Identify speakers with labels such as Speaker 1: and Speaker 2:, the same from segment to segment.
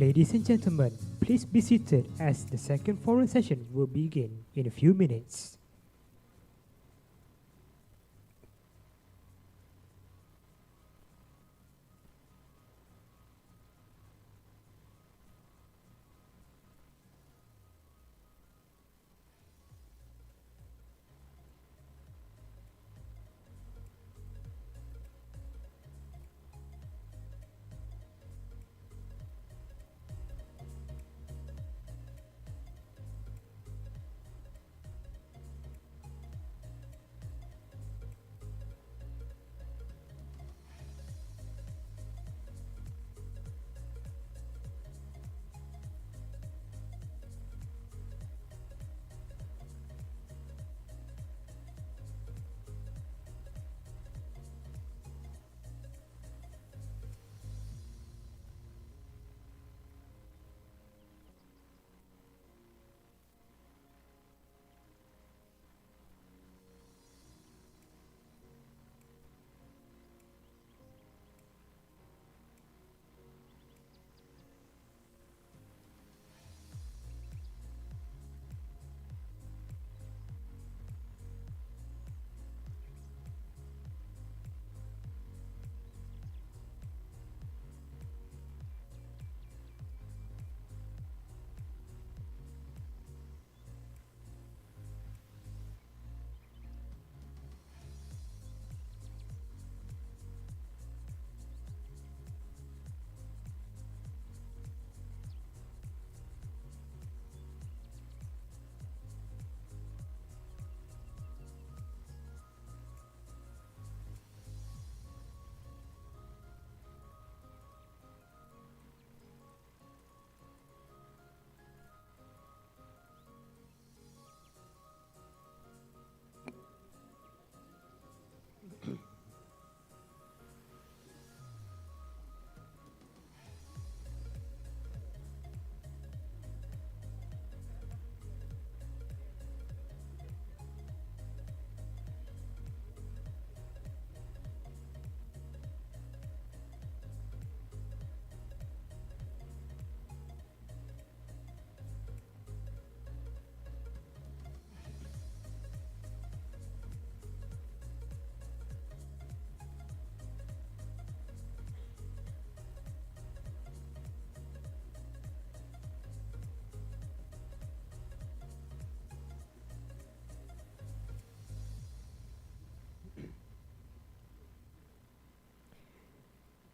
Speaker 1: Ladies and gentlemen, please be seated as the second forum session will begin in a few minutes.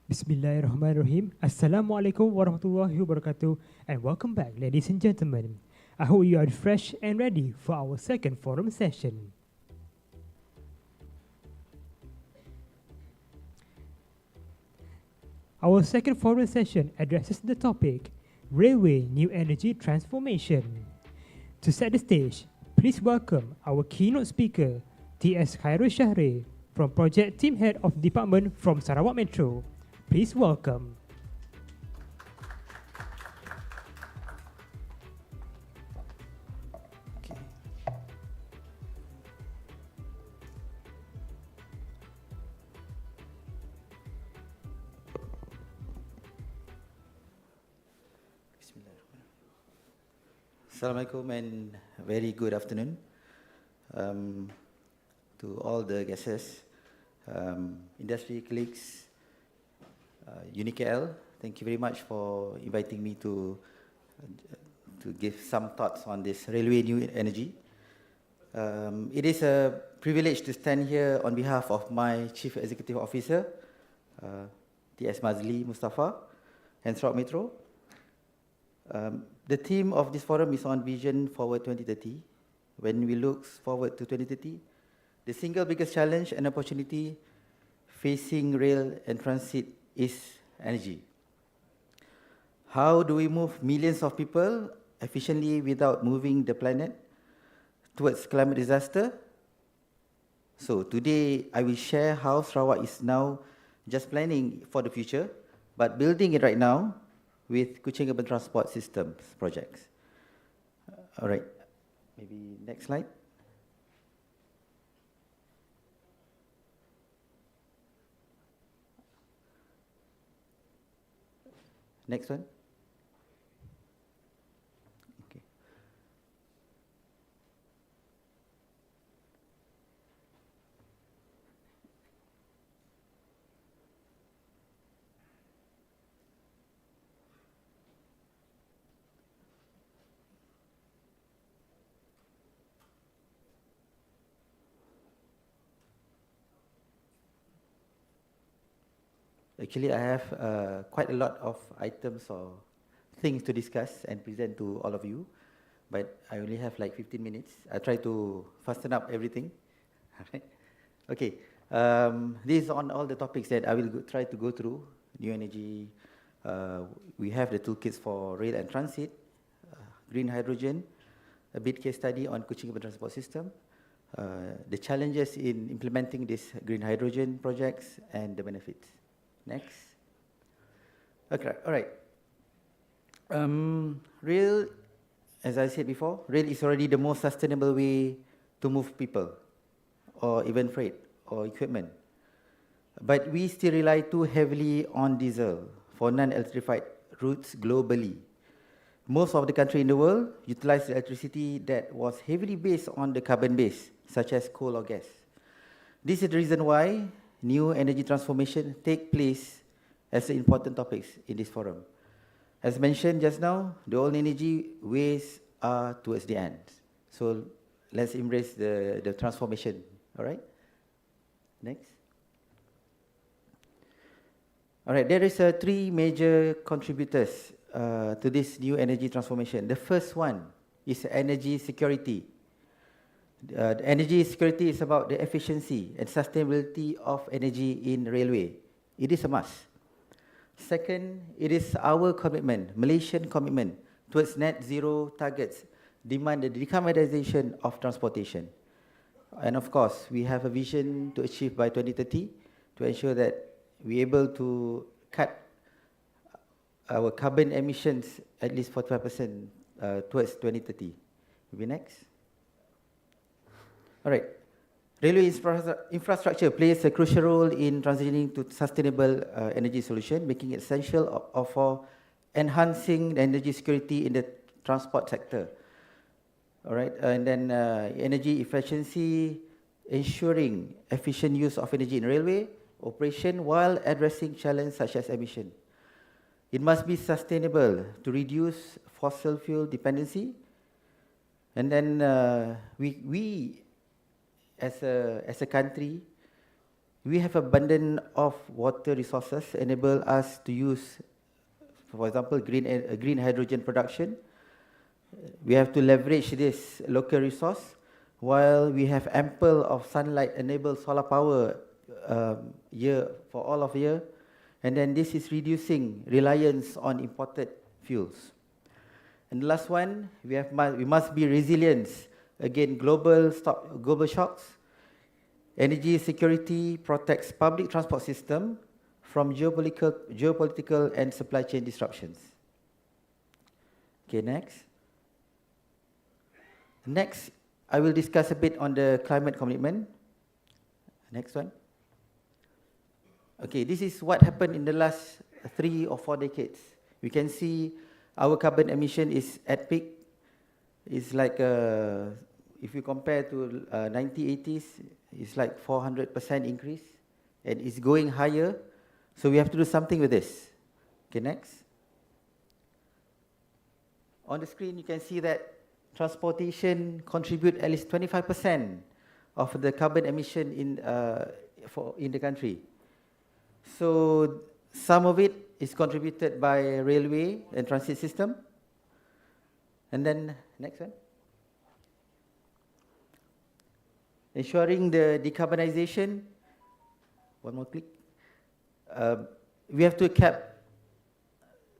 Speaker 1: Bismillahirrahmanirrahim. Assalamualaikum warahmatullahi wabarakatuh. And welcome back, ladies and gentlemen. I hope you are fresh and ready for our second forum session. Our second forum session addresses the topic Railway New Energy Transformation. To set the stage, please welcome our keynote speaker, T.S. Khairul Shahri, from Project Team Head of Department from Sarawak Metro. Please welcome.
Speaker 2: Okay. Assalamualaikum and very good afternoon to all the guests, industry colleagues, UniKL. Thank you very much for inviting me to give some thoughts on this railway new energy. It is a privilege to stand here on behalf of my Chief Executive Officer, T.S. Mazli Mustafa, and Sarawak Metro. The theme of this forum is on Vision Forward 2030. When we look forward to 2030, the single biggest challenge and opportunity facing rail and transit is energy. How do we move millions of people efficiently without moving the planet towards climate disaster? So today I will share how Sarawak is now just planning for the future, but building it right now with Kuching Urban Transport Systems projects. All right, maybe next slide. Next one. Actually, I have quite a lot of items or things to discuss and present to all of you, but I only have like 15 minutes. I try to fasten up everything. Alright. Okay, this is on all the topics that I will try to go through. New energy, we have the toolkits for rail and transit, green hydrogen, a bit case study on Kuching Urban Transport System, the challenges in implementing these green hydrogen projects, and the benefits. Next. Okay, all right. Rail, as I said before, rail is already the most sustainable way to move people, or even freight, or equipment. But we still rely too heavily on diesel for non-electrified routes globally. Most of the countries in the world utilize electricity that was heavily based on the carbon base, such as coal or gas. This is the reason why new energy transformation take place as an important topics in this forum. As mentioned just now, the old energy ways are towards the end. So let's embrace the transformation, all right? Next. All right, there is three major contributors to this new energy transformation. The first one is energy security. Energy security is about the efficiency and sustainability of energy in railway. It is a must. Second, it is our commitment, Malaysian commitment towards net zero targets, demand the decarbonization of transportation. And of course, we have a vision to achieve by 2030 to ensure that we're able to cut our carbon emissions at least 45% towards 2030. Will be next. All right. Railway infrastructure plays a crucial role in transitioning to sustainable energy solution, making it essential for enhancing the energy security in the transport sector. All right, and then energy efficiency, ensuring efficient use of energy in railway operation while addressing challenges such as emission. It must be sustainable to reduce fossil fuel dependency. And then we as a country, we have abundance of water resources, enable us to use, for example, green hydrogen production. We have to leverage this local resource, while we have ample of sunlight enabled solar power year for all of year, and then this is reducing reliance on imported fuels. And the last one, we must be resilient against global shocks. Energy security protects public transport system from geopolitical and supply chain disruptions. Okay, next. Next, I will discuss a bit on the climate commitment. Next one. Okay, this is what happened in the last 3 or 4 decades. We can see our carbon emission is at peak. It's like, if you compare to 1980s, it's like 400% increase, and it's going higher. So we have to do something with this. Okay, next. On the screen, you can see that transportation contribute at least 25% of the carbon emission in the country. So some of it is contributed by railway and transit system. And then next one. Ensuring the decarbonization. One more click. We have to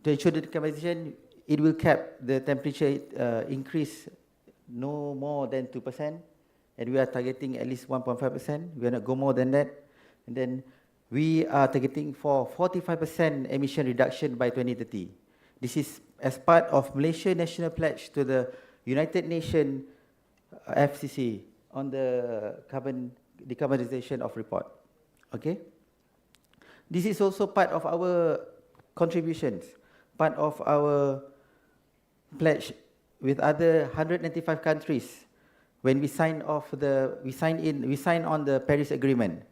Speaker 2: ensure the decarbonization. It will cap the temperature increase no more than 2%, and we are targeting at least 1.5%. We are not go more than that. And then we are targeting for 45% emission reduction by 2030. This is as part of Malaysia National Pledge to the United Nations FCC on the decarbonization of report. Okay. This is also part of our contributions, part of our pledge with other 195 countries when we sign on the Paris Agreement.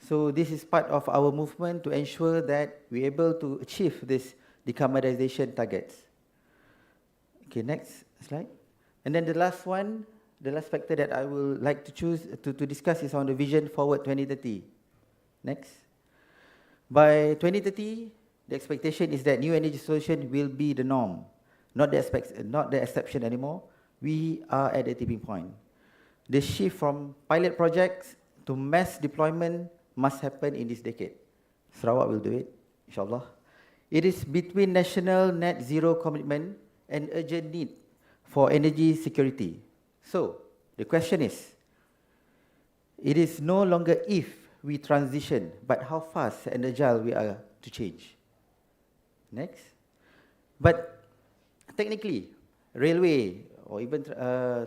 Speaker 2: So this is part of our movement to ensure that we're able to achieve this decarbonization targets. Okay, next slide. And then the last one, the last factor that I would like to choose to discuss is on the Vision Forward 2030. Next. By 2030, the expectation is that new energy solution will be the norm, not the exception anymore. We are at a tipping point. The shift from pilot projects to mass deployment must happen in this decade. Sarawak will do it, inshallah. It is between national net zero commitment and urgent need for energy security. So, the question is, it is no longer if we transition, but how fast and agile we are to change. Next. But technically, railway or even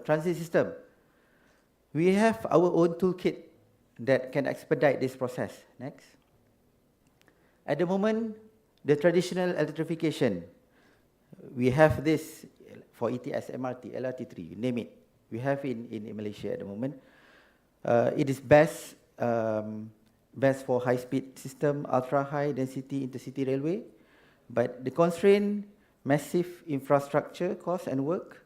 Speaker 2: transit system, we have our own toolkit that can expedite this process. Next. At the moment, the traditional electrification, we have this for ETS, MRT, LRT3, name it. We have in Malaysia at the moment. It is best for high-speed system, ultra-high density intercity railway, but the constraint, massive infrastructure cost and work,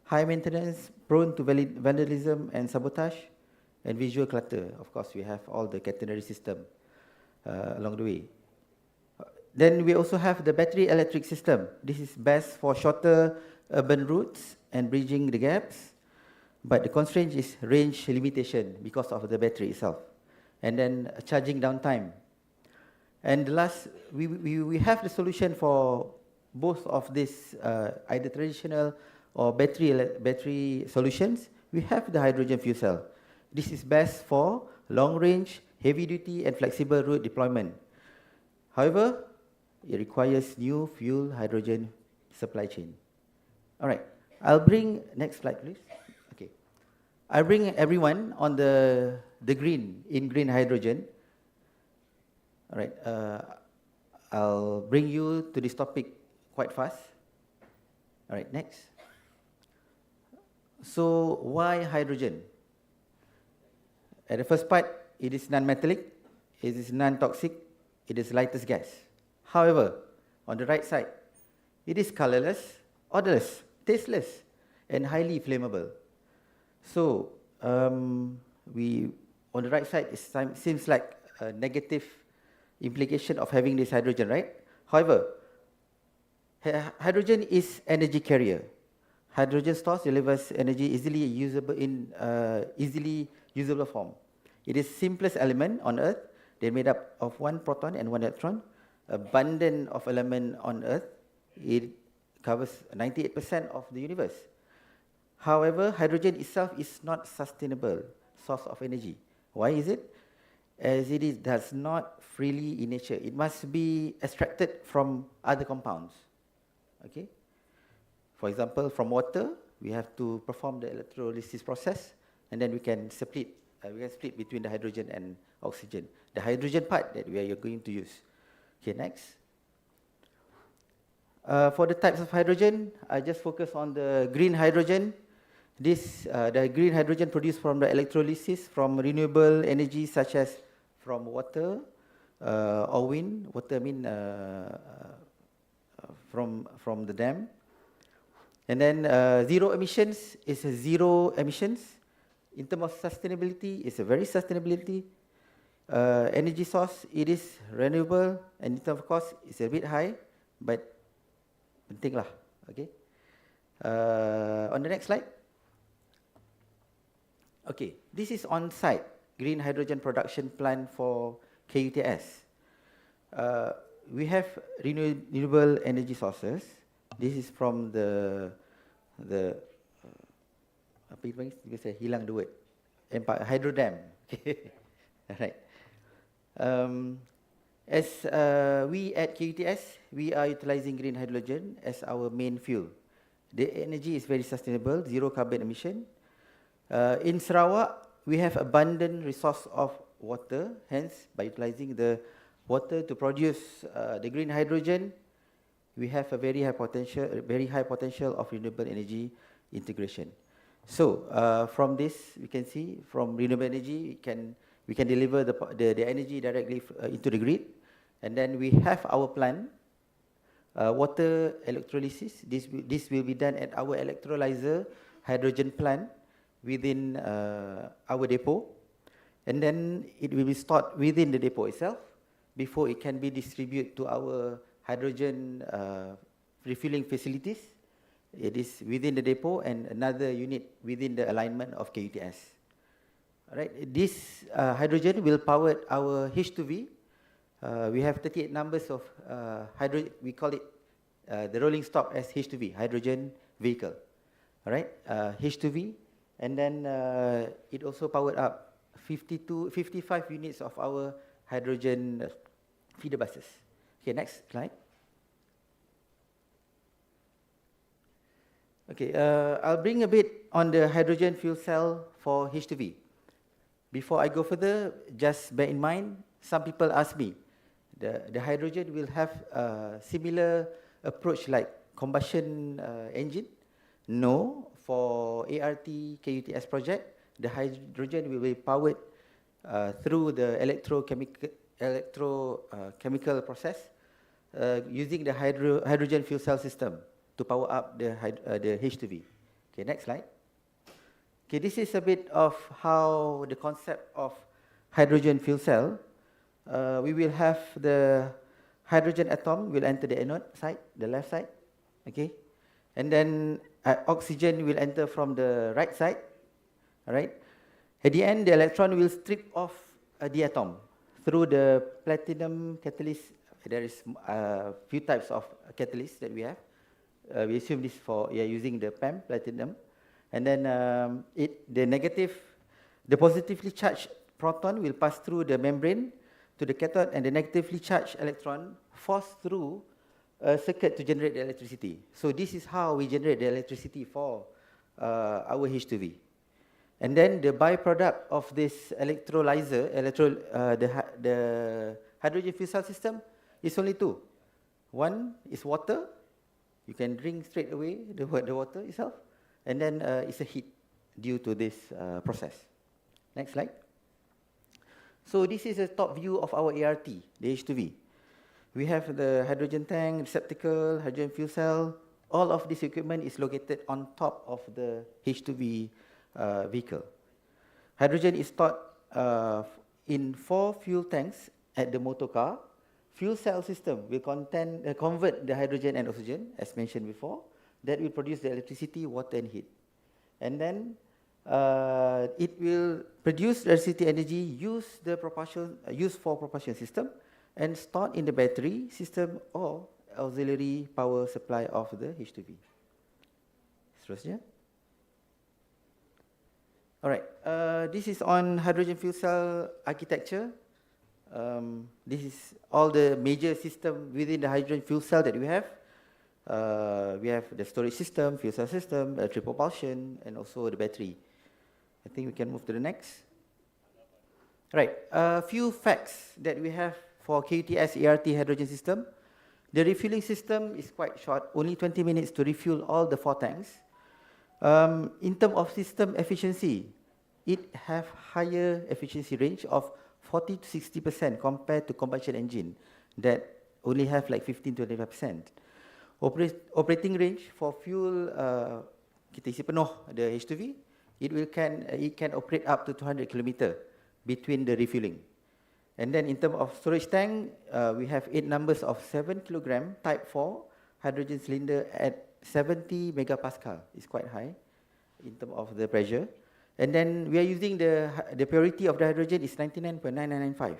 Speaker 2: high maintenance, prone to vandalism and sabotage, and visual clutter. Of course, we have all the catenary system along the way. Then we also have the battery electric system. This is best for shorter urban routes and bridging the gaps, but the constraint is range limitation because of the battery itself. And then charging downtime. And the last, we have the solution for both of these, either traditional or battery solutions. We have the hydrogen fuel cell. This is best for long range, heavy duty, and flexible route deployment. However, it requires new fuel hydrogen supply chain. All right, I'll bring, next slide please. Okay, I'll bring everyone on the green, in green hydrogen. All right, I'll bring you to this topic quite fast. All right, next. So why hydrogen? At the first part, it is non-metallic, it is non-toxic, it is lightest gas. However, on the right side, it is colorless, odorless, tasteless, and highly flammable. So, on the right side, it seems like a negative implication of having this hydrogen, right? However, hydrogen is energy carrier. Hydrogen stores delivers energy easily usable in easily usable form. It is simplest element on Earth. They're made up of one proton and one electron. Abundant of element on Earth. It covers 98% of the universe. However, hydrogen itself is not sustainable source of energy. Why is it? As it does not freely in nature. It must be extracted from other compounds. Okay? For example, from water, we have to perform the electrolysis process, and then we can split between the hydrogen and oxygen. The hydrogen part that we are going to use. Okay, next. For the types of hydrogen, I just focus on the green hydrogen. The green hydrogen produced from the electrolysis from renewable energy such as from water or wind. Water, I mean from the dam. And then zero emissions is a zero emissions. In terms of sustainability, it's a very sustainability. Energy source, it is renewable, and in terms of cost, it's a bit high, but penting lah, okay? On the next slide. Okay, this is on-site green hydrogen production plant for KUTS. We have renewable energy sources. This is from the apa itu saya hilang the word, hydro dam. Okay, right. As we at KUTS, we are utilizing green hydrogen as our main fuel. The energy is very sustainable, zero carbon emission. In Sarawak, we have abundant resource of water. Hence, by utilizing the water to produce the green hydrogen, we have a very high potential of renewable energy integration. So from this, we can see from renewable energy, we can deliver the energy directly into the grid, and then we have our plant, water electrolysis. This will be done at our electrolyzer hydrogen plant within our depot, and then it will be stored within the depot itself before it can be distributed to our hydrogen refueling facilities. It is within the depot and another unit within the alignment of KUTS. All right, this hydrogen will power our H2V. We have 38 numbers of we call it the rolling stock as H2V, hydrogen vehicle. All right, H2V, and then it also powered up 55 units of our hydrogen feeder buses. Okay, next slide. Okay, I'll bring a bit on the hydrogen fuel cell for H2V. Before I go further, just bear in mind, some people ask me, the hydrogen will have a similar approach like combustion engine? No, for ART KUTS project, the hydrogen will be powered through the electrochemical process using the hydrogen fuel cell system to power up the H2V. Okay, next slide. Okay, this is a bit of how the concept of hydrogen fuel cell. We will have the hydrogen atom will enter the anode side, the left side, okay, and then oxygen will enter from the right side. All right. At the end, the electron will strip off the atom through the platinum catalyst. There is a few types of catalysts that we have. We assume this for using the PEM, platinum. And then the positively charged proton will pass through the membrane to the cathode, and the negatively charged electron force through a circuit to generate the electricity. So this is how we generate the electricity for our H2V. And then the byproduct of this electrolyzer, the hydrogen fuel cell system is only two. One is water. You can drink straight away the water itself. And then it's a heat due to this process. Next slide. So this is a top view of our ART, the H2V. We have the hydrogen tank, receptacle, hydrogen fuel cell. All of this equipment is located on top of the H2V vehicle. Hydrogen is stored in 4 fuel tanks at the motor car. Fuel cell system will convert the hydrogen and oxygen, as mentioned before. That will produce the electricity, water, and heat. And then it will produce electricity energy used for propulsion system and stored in the battery system or auxiliary power supply of the H2V. Seterusnya. All right, this is on hydrogen fuel cell architecture. This is all the major system within the hydrogen fuel cell that we have. We have the storage system, fuel cell system, electric propulsion, and also the battery. I think we can move to the next. Right, a few facts that we have for KUTS ART hydrogen system. The refueling system is quite short, only 20 minutes to refuel all the 4 tanks. In terms of system efficiency, it have higher efficiency range of 40 to 60% compared to combustion engine that only have like 15 to 25%. Operating range for fuel, kita isi penuh the H2V, it can operate up to 200 km between the refueling. And then in terms of storage tank, we have 8 numbers of 7 kg type 4 hydrogen cylinder at 70 megapascal. It's quite high in terms of the pressure. And then we are using the purity of the hydrogen is 99.9995.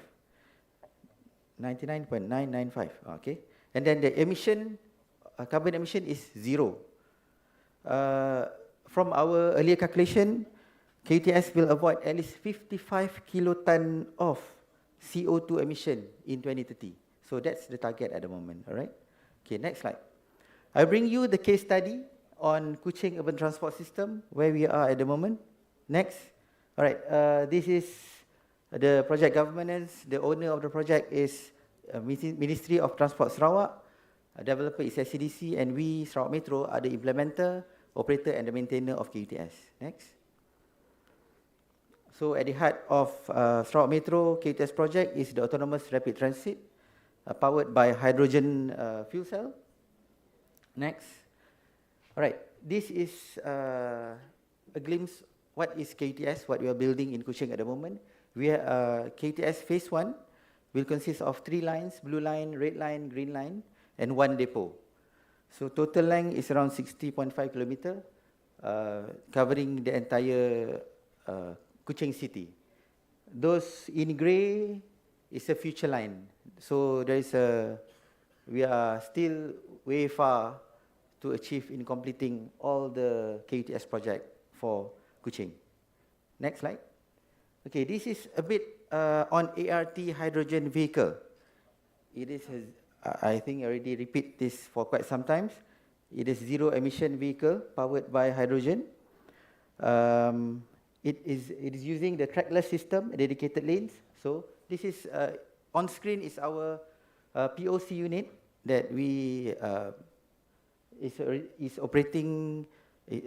Speaker 2: 99.995, okay. And then the emission, carbon emission is 0. From our earlier calculation, KUTS will avoid at least 55 kiloton of CO2 emission in 2030. So that's the target at the moment, all right? Okay, next slide. I bring you the case study on Kuching Urban Transport System, where we are at the moment. Next. All right, this is the project governance. The owner of the project is Ministry of Transport Sarawak. Developer is SCDC, and we, Sarawak Metro, are the implementer, operator, and the maintainer of KUTS. Next. So at the heart of Sarawak Metro KUTS project is the autonomous rapid transit, powered by hydrogen fuel cell. Next. All right, this is a glimpse what is KUTS, what we are building in Kuching at the moment. We are KUTS phase 1. will consist of 3 lines, blue line, red line, green line, and 1 depot. So total length is around 60.5 kilometer, covering the entire Kuching city. Those in grey is a future line. So we are still way far to achieve in completing all the KUTS project for Kuching. Next slide. Okay, this is a bit on ART hydrogen vehicle. It is, I think I already repeat this for quite some times. It is zero emission vehicle powered by hydrogen. It is using the trackless system, dedicated lanes. So this is, on screen is our POC unit that we is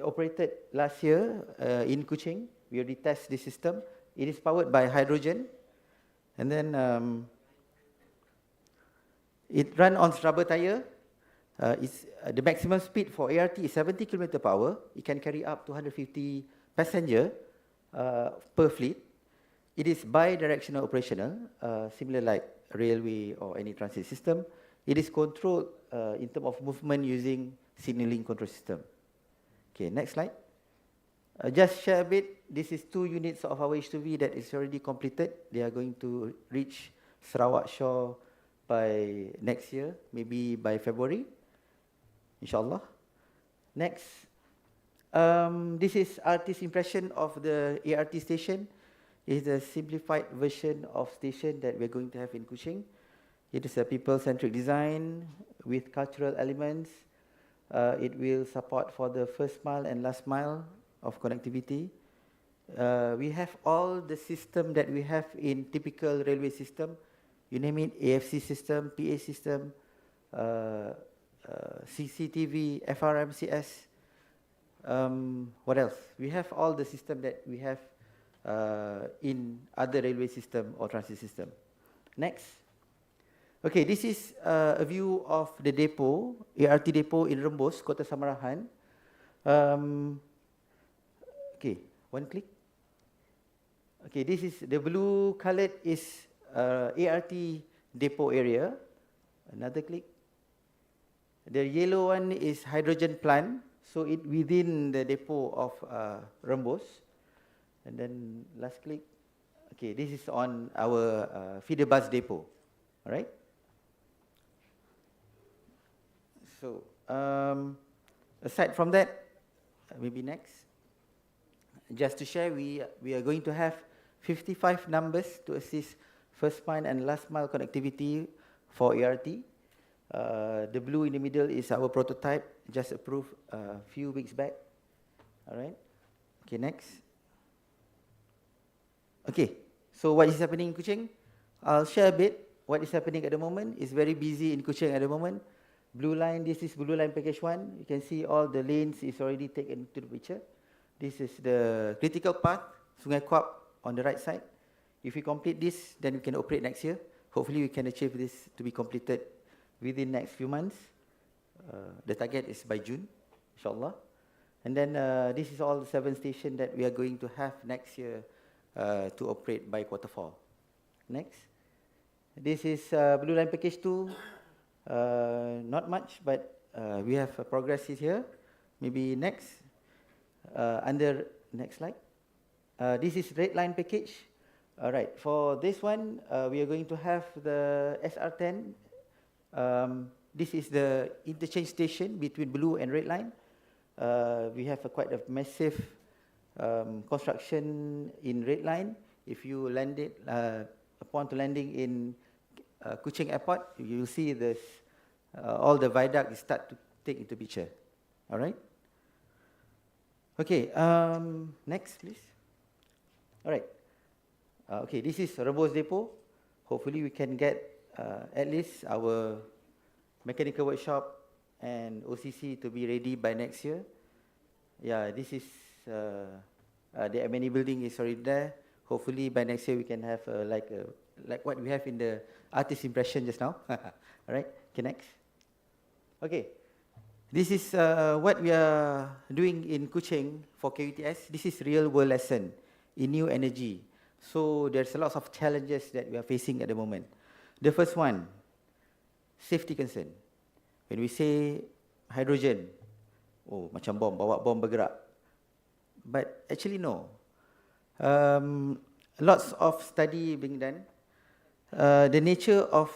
Speaker 2: operated last year in Kuching. We already tested the system. It is powered by hydrogen, and then it runs on rubber tire. The maximum speed for ART is 70 km/h. It can carry up to 150 passengers per fleet. It is bi-directional operational, similar like railway or any transit system. It is controlled in terms of movement using signaling control system. Okay, next slide. Just share a bit. This is 2 units of our H2V that is already completed. They are going to reach Sarawak Shore by next year, maybe by February, inshallah. Next, this is artist's impression of the ART station. It is a simplified version of station that we're going to have in Kuching. It is a people-centric design with cultural elements. It will support for the first mile and last mile of connectivity. We have all the system that we have in typical railway system. You name it, AFC system, PA system, CCTV, FRMCS. What else? We have all the system that we have in other railway system or transit system. Next. Okay, this is a view of the depot, ART depot in Rembos, Kota Samarahan. Okay, one click. Okay, this is the blue colored is ART depot area. Another click. The yellow one is hydrogen plant. So it within the depot of Rembos. And then last click. Okay, this is on our feeder bus depot. All right. So aside from that, maybe next. Just to share, we are going to have 55 numbers to assist first mile and last mile connectivity for ART. The blue in the middle is our prototype, just approved a few weeks back. All right. Okay, next. Okay, so what is happening in Kuching? I'll share a bit. What is happening at the moment is very busy in Kuching at the moment. Blue line, this is blue line package 1. You can see all the lanes is already taken into the picture. This is the critical path, Sungai Kuap on the right side. If we complete this, then we can operate next year. Hopefully we can achieve this to be completed within next few months. The target is by June, inshallah. And then this is all the 7 stations that we are going to have next year to operate by Q4. Next. This is Blue Line Package 2. Not much, but we have progress here. Maybe next. Under next slide. This is Red Line Package. All right. For this one, we are going to have the SR10. This is the interchange station between Blue and Red Line. We have quite a massive construction in Red Line. If you land it upon to landing in Kuching Airport, you will see this all the viaduct start to take into picture. All right. Okay. Next, please. All right. Okay. This is Rembos Depot. Hopefully, we can get at least our mechanical workshop and OCC to be ready by next year. Yeah, this is the M&E building is already there. Hopefully by next year we can have like what we have in the artist impression just now. All right, okay, next. Okay, this is what we are doing in Kuching for KUTS. This is real world lesson in new energy. So there's a lot of challenges that we are facing at the moment. The first one, safety concern. When we say hydrogen, oh, macam bom, bawa bom bergerak. But actually no. Lots of study being done. The nature of,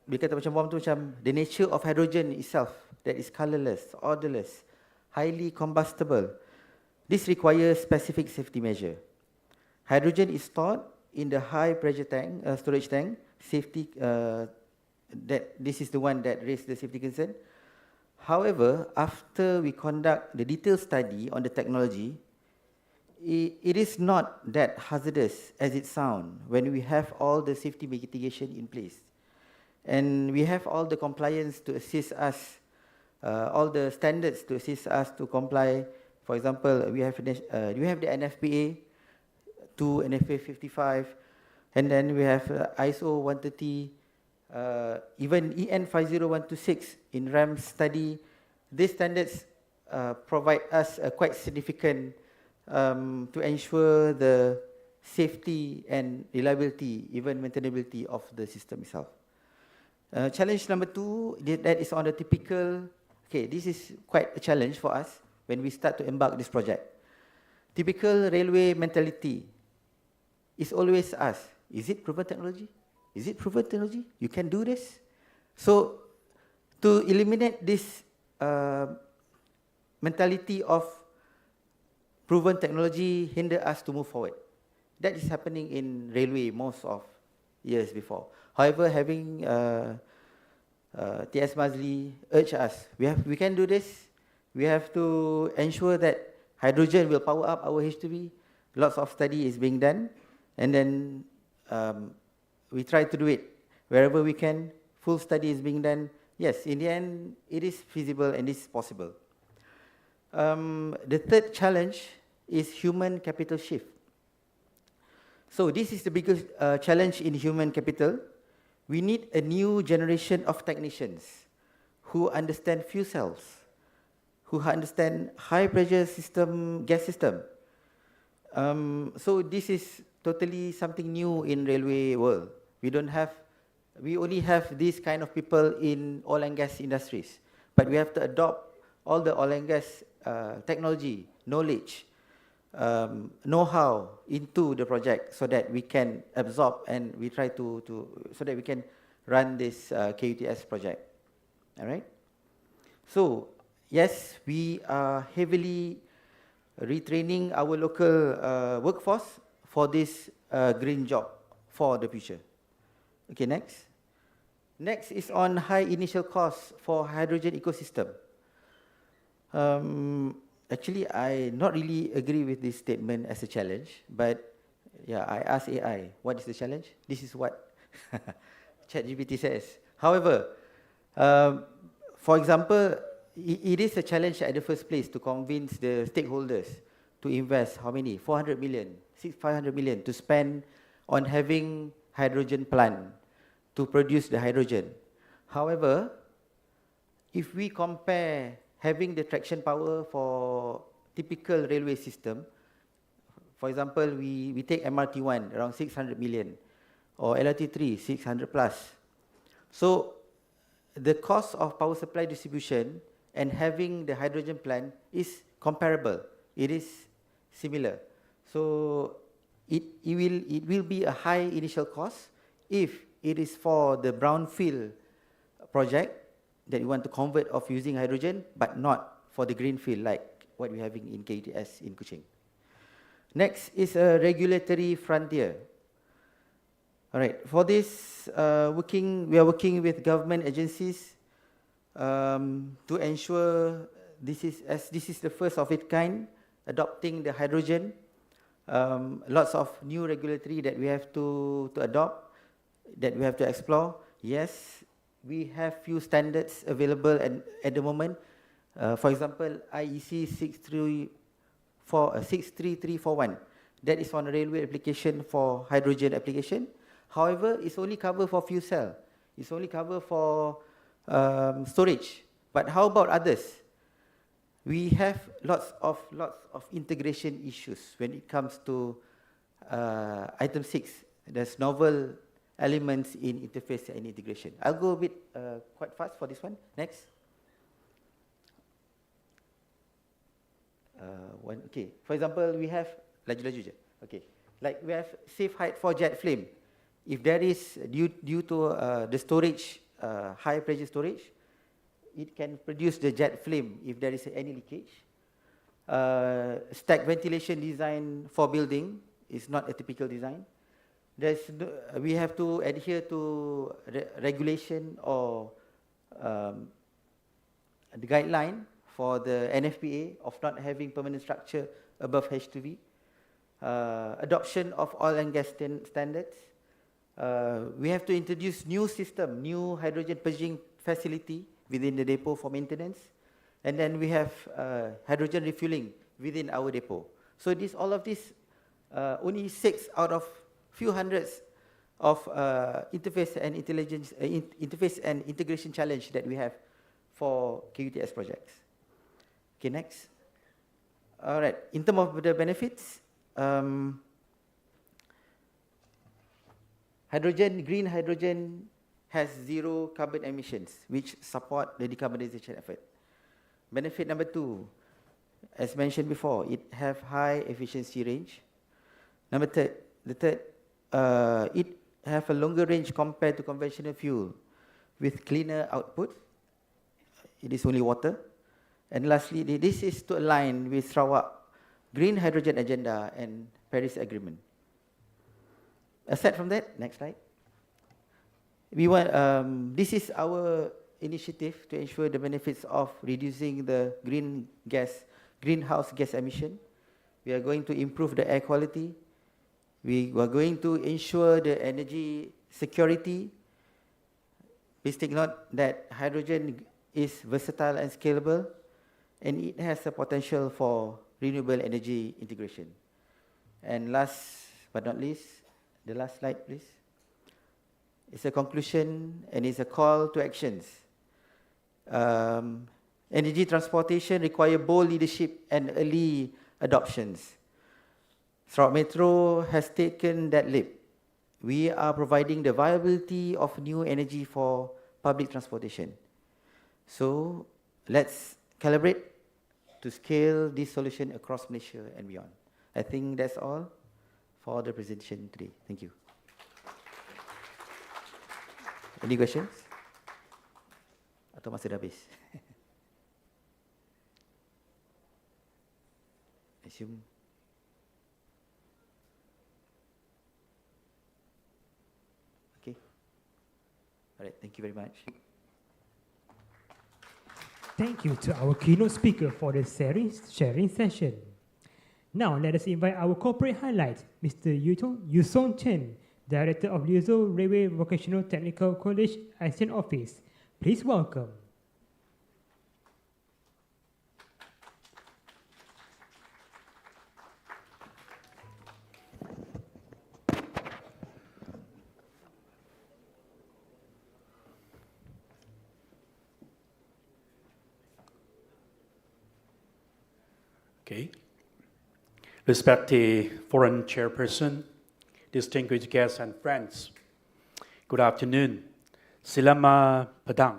Speaker 2: dia kata macam bom tu macam, the nature of hydrogen itself, that is colorless, odorless, highly combustible. This requires specific safety measure. Hydrogen is stored in the high pressure tank, storage tank, safety, this is the one that raised the safety concern. However, after we conduct the detailed study on the technology, it is not that hazardous as it sounds when we have all the safety mitigation in place. And we have all the compliance to assist us, all the standards to assist us to comply. For example, we have the NFPA 2, NFPA 55, and then we have ISO 130, even EN 50126 in RAM study. These standards provide us a quite significant to ensure the safety and reliability, even maintainability of the system itself. Challenge number 2, that is on the typical, okay, this is quite a challenge for us when we start to embark this project. Typical railway mentality is always asked, is it proven technology? Is it proven technology? You can do this? So, to eliminate this mentality of proven technology hinder us to move forward. That is happening in railway most of years before. However, having TS Mazli urge us, we can do this. We have to ensure that hydrogen will power up our H2B. Lots of study is being done, and then we try to do it wherever we can. Full study is being done. Yes, in the end, it is feasible and it is possible. The third challenge is human capital shift. So this is the biggest challenge in human capital. We need a new generation of technicians who understand fuel cells, who understand high pressure system, gas system. So this is totally something new in railway world. We only have these kind of people in oil and gas industries, but we have to adopt all the oil and gas technology, knowledge, know-how into the project so that we can absorb and we try to so that we can run this KUTS project. All right. So yes, we are heavily retraining our local workforce for this green job for the future. Okay, next. Next is on high initial cost for hydrogen ecosystem. Actually, I not really agree with this statement as a challenge, but yeah, I asked AI, what is the challenge? This is what ChatGPT says. However, for example, it is a challenge at the first place to convince the stakeholders to invest how many? 400 million, 500 million to spend on having hydrogen plant to produce the hydrogen. However, if we compare having the traction power for typical railway system, for example, we take MRT1 around 600 million, or LRT3 600 plus. So the cost of power supply distribution and having the hydrogen plant is comparable. It is similar. So it will be a high initial cost if it is for the brownfield project that you want to convert of using hydrogen, but not for the greenfield like what we're having in KUTS in Kuching. Next is a regulatory frontier. All right, for this, we are working with government agencies to ensure this is the first of its kind, adopting the hydrogen. Lots of new regulatory that we have to adopt, that we have to explore. Yes, we have few standards available at the moment. For example, IEC 63341, that is on railway application for hydrogen application. However, it's only covered for fuel cell. It's only covered for storage. But how about others? We have lots of integration issues when it comes to item 6. There's novel elements in interface and integration. I'll go a bit quite fast for this one. Next. Okay, for example, we have, laju-laju je. Okay, like we have safe height for jet flame. If there is, due to the storage, high pressure storage, it can produce the jet flame if there is any leakage. Stack ventilation design for building is not a typical design. We have to adhere to regulation or the guideline for the NFPA of not having permanent structure above H2V. Adoption of oil and gas standards. We have to introduce new system, new hydrogen purging facility within the depot for maintenance. And then we have hydrogen refueling within our depot. So all of this, only 6 out of few hundreds of interface and integration challenge that we have for KUTS projects. Okay, next. All right, in terms of the benefits, green hydrogen has 0 carbon emissions, which support the decarbonization effort. Benefit number 2, as mentioned before, it have high efficiency range. The third, it have a longer range compared to conventional fuel with cleaner output. It is only water. And lastly, this is to align with Sarawak green hydrogen agenda and Paris Agreement. Aside from that, next slide. This is our initiative to ensure the benefits of reducing the greenhouse gas emission. We are going to improve the air quality. We are going to ensure the energy security. Please take note that hydrogen is versatile and scalable, and it has a potential for renewable energy integration. And last but not least, the last slide, please. It's a conclusion and it's a call to actions. Energy transportation require bold leadership and early adoptions. Sarawak Metro has taken that leap. We are providing the viability of new energy for public transportation. So let's calibrate to scale this solution across Malaysia and beyond. I think that's all for the presentation today. Thank you. Any questions? Atau masa dah habis? Assume. Okay. All right, thank you very much.
Speaker 1: Thank you to our keynote speaker for the sharing session. Now, let us invite our corporate highlight, Mr. Yu Song Chen, Director of Liuzhou Railway Vocational Technical College, ASEAN Office. Please welcome.
Speaker 3: Okay. Respected Foreign Chairperson, distinguished guests and friends, good afternoon. Selamat petang.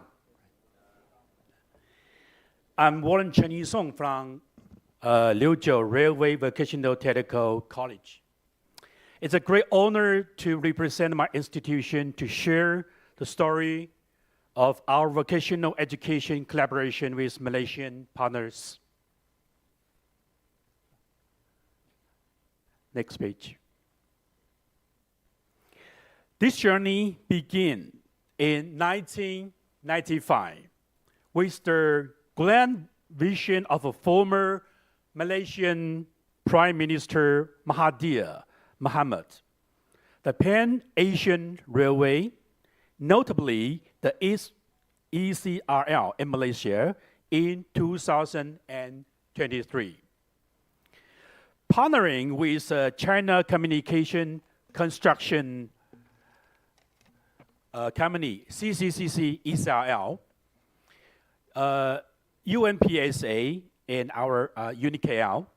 Speaker 3: I'm Warren Chen Yisong from Liuzhou Railway Vocational Technical College. It's a great honor to represent my institution to share the story of our vocational education collaboration with Malaysian partners. Next page. This journey began in 1995 with the grand vision of a former Malaysian Prime Minister Mahathir Mohamad. The Pan-Asian Railway, notably the ECRL in Malaysia in 2023. Partnering with China Communication Construction Company, CCCC ECRL, UNPSA, and our UNIKL,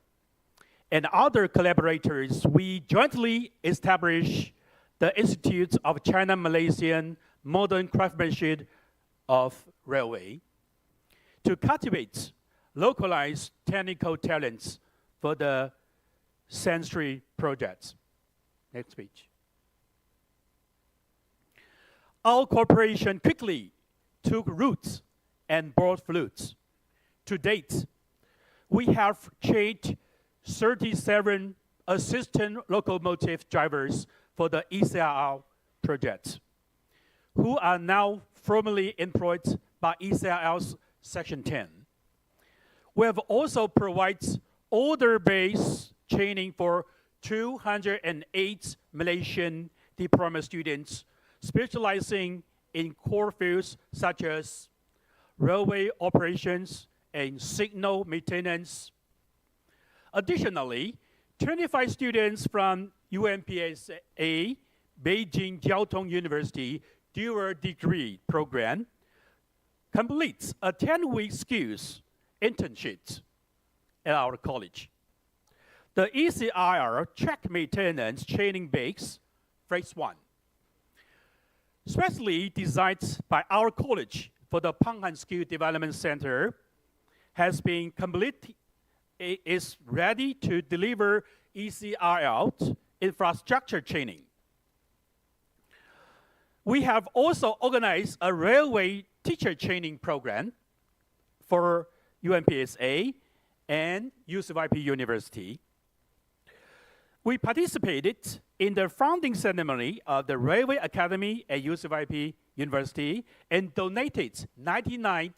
Speaker 3: and other collaborators, we jointly established the Institute of China-Malaysian Modern Craftsmanship of Railway, to cultivate localized technical talents for the Century projects. Next page. Our cooperation quickly took roots and bore fruits. To date, we have trained 37 assistant locomotive drivers for the ECRL project, who are now formally employed by ECRL's Section 10. We have also provided order-based training for 208 Malaysian diploma students specializing in core fields such as railway operations and signal maintenance. Additionally, 25 students from UMPSA Beijing Jiaotong University dual degree program completes a 10-week skills internship at our college. The ECRL track maintenance training base, phase 1, specially designed by our college for the Panghan Skill Development Center, has been completed. It is ready to deliver ECRL infrastructure training. We have also organized a railway teacher training program for UMPSA and UCYP University. We participated in the founding ceremony of the Railway Academy at UCYP University and donated 99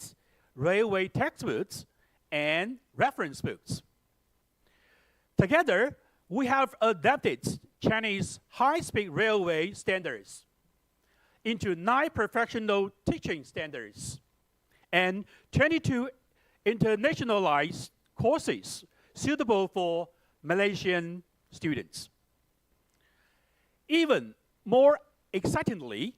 Speaker 3: railway textbooks and reference books. Together, we have adapted Chinese high-speed railway standards into 9 professional teaching standards and 22 internationalized courses suitable for Malaysian students. Even more excitingly,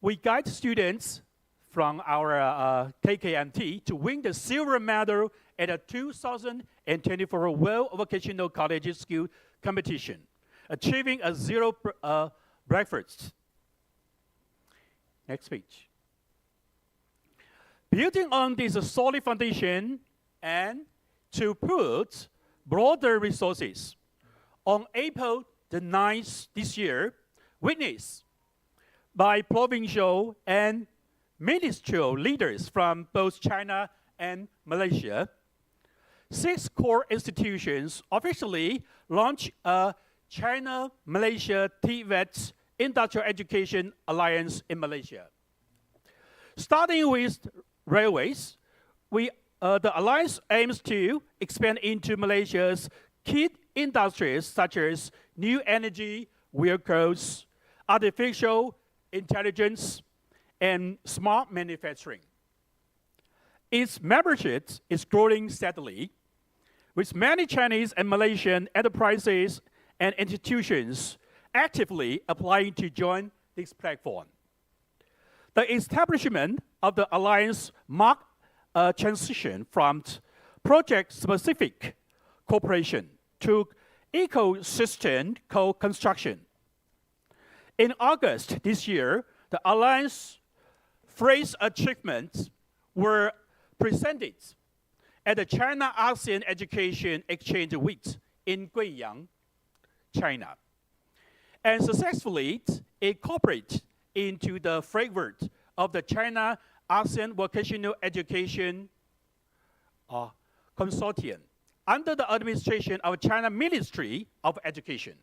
Speaker 3: we guide students from our KKMT to win the silver medal at the 2024 World Vocational College Skill Competition, achieving a 0 breakfast. Next page. Building on this solid foundation and to put broader resources, on April the 9th this year, witnessed by provincial and ministerial leaders from both China and Malaysia, 6 core institutions officially launched a China-Malaysia TVET Industrial Education Alliance in Malaysia. Starting with railways, the alliance aims to expand into Malaysia's key industries such as new energy, vehicles, artificial intelligence, and smart manufacturing. Its membership is growing steadily, with many Chinese and Malaysian enterprises and institutions actively applying to join this platform. The establishment of the alliance marked a transition from project-specific cooperation to ecosystem co-construction. In August this year, the alliance phrase achievements were presented at the China ASEAN Education Exchange Week in Guiyang, China, and successfully incorporated into the framework of the China ASEAN Vocational Education Consortium under the administration of China Ministry of Education.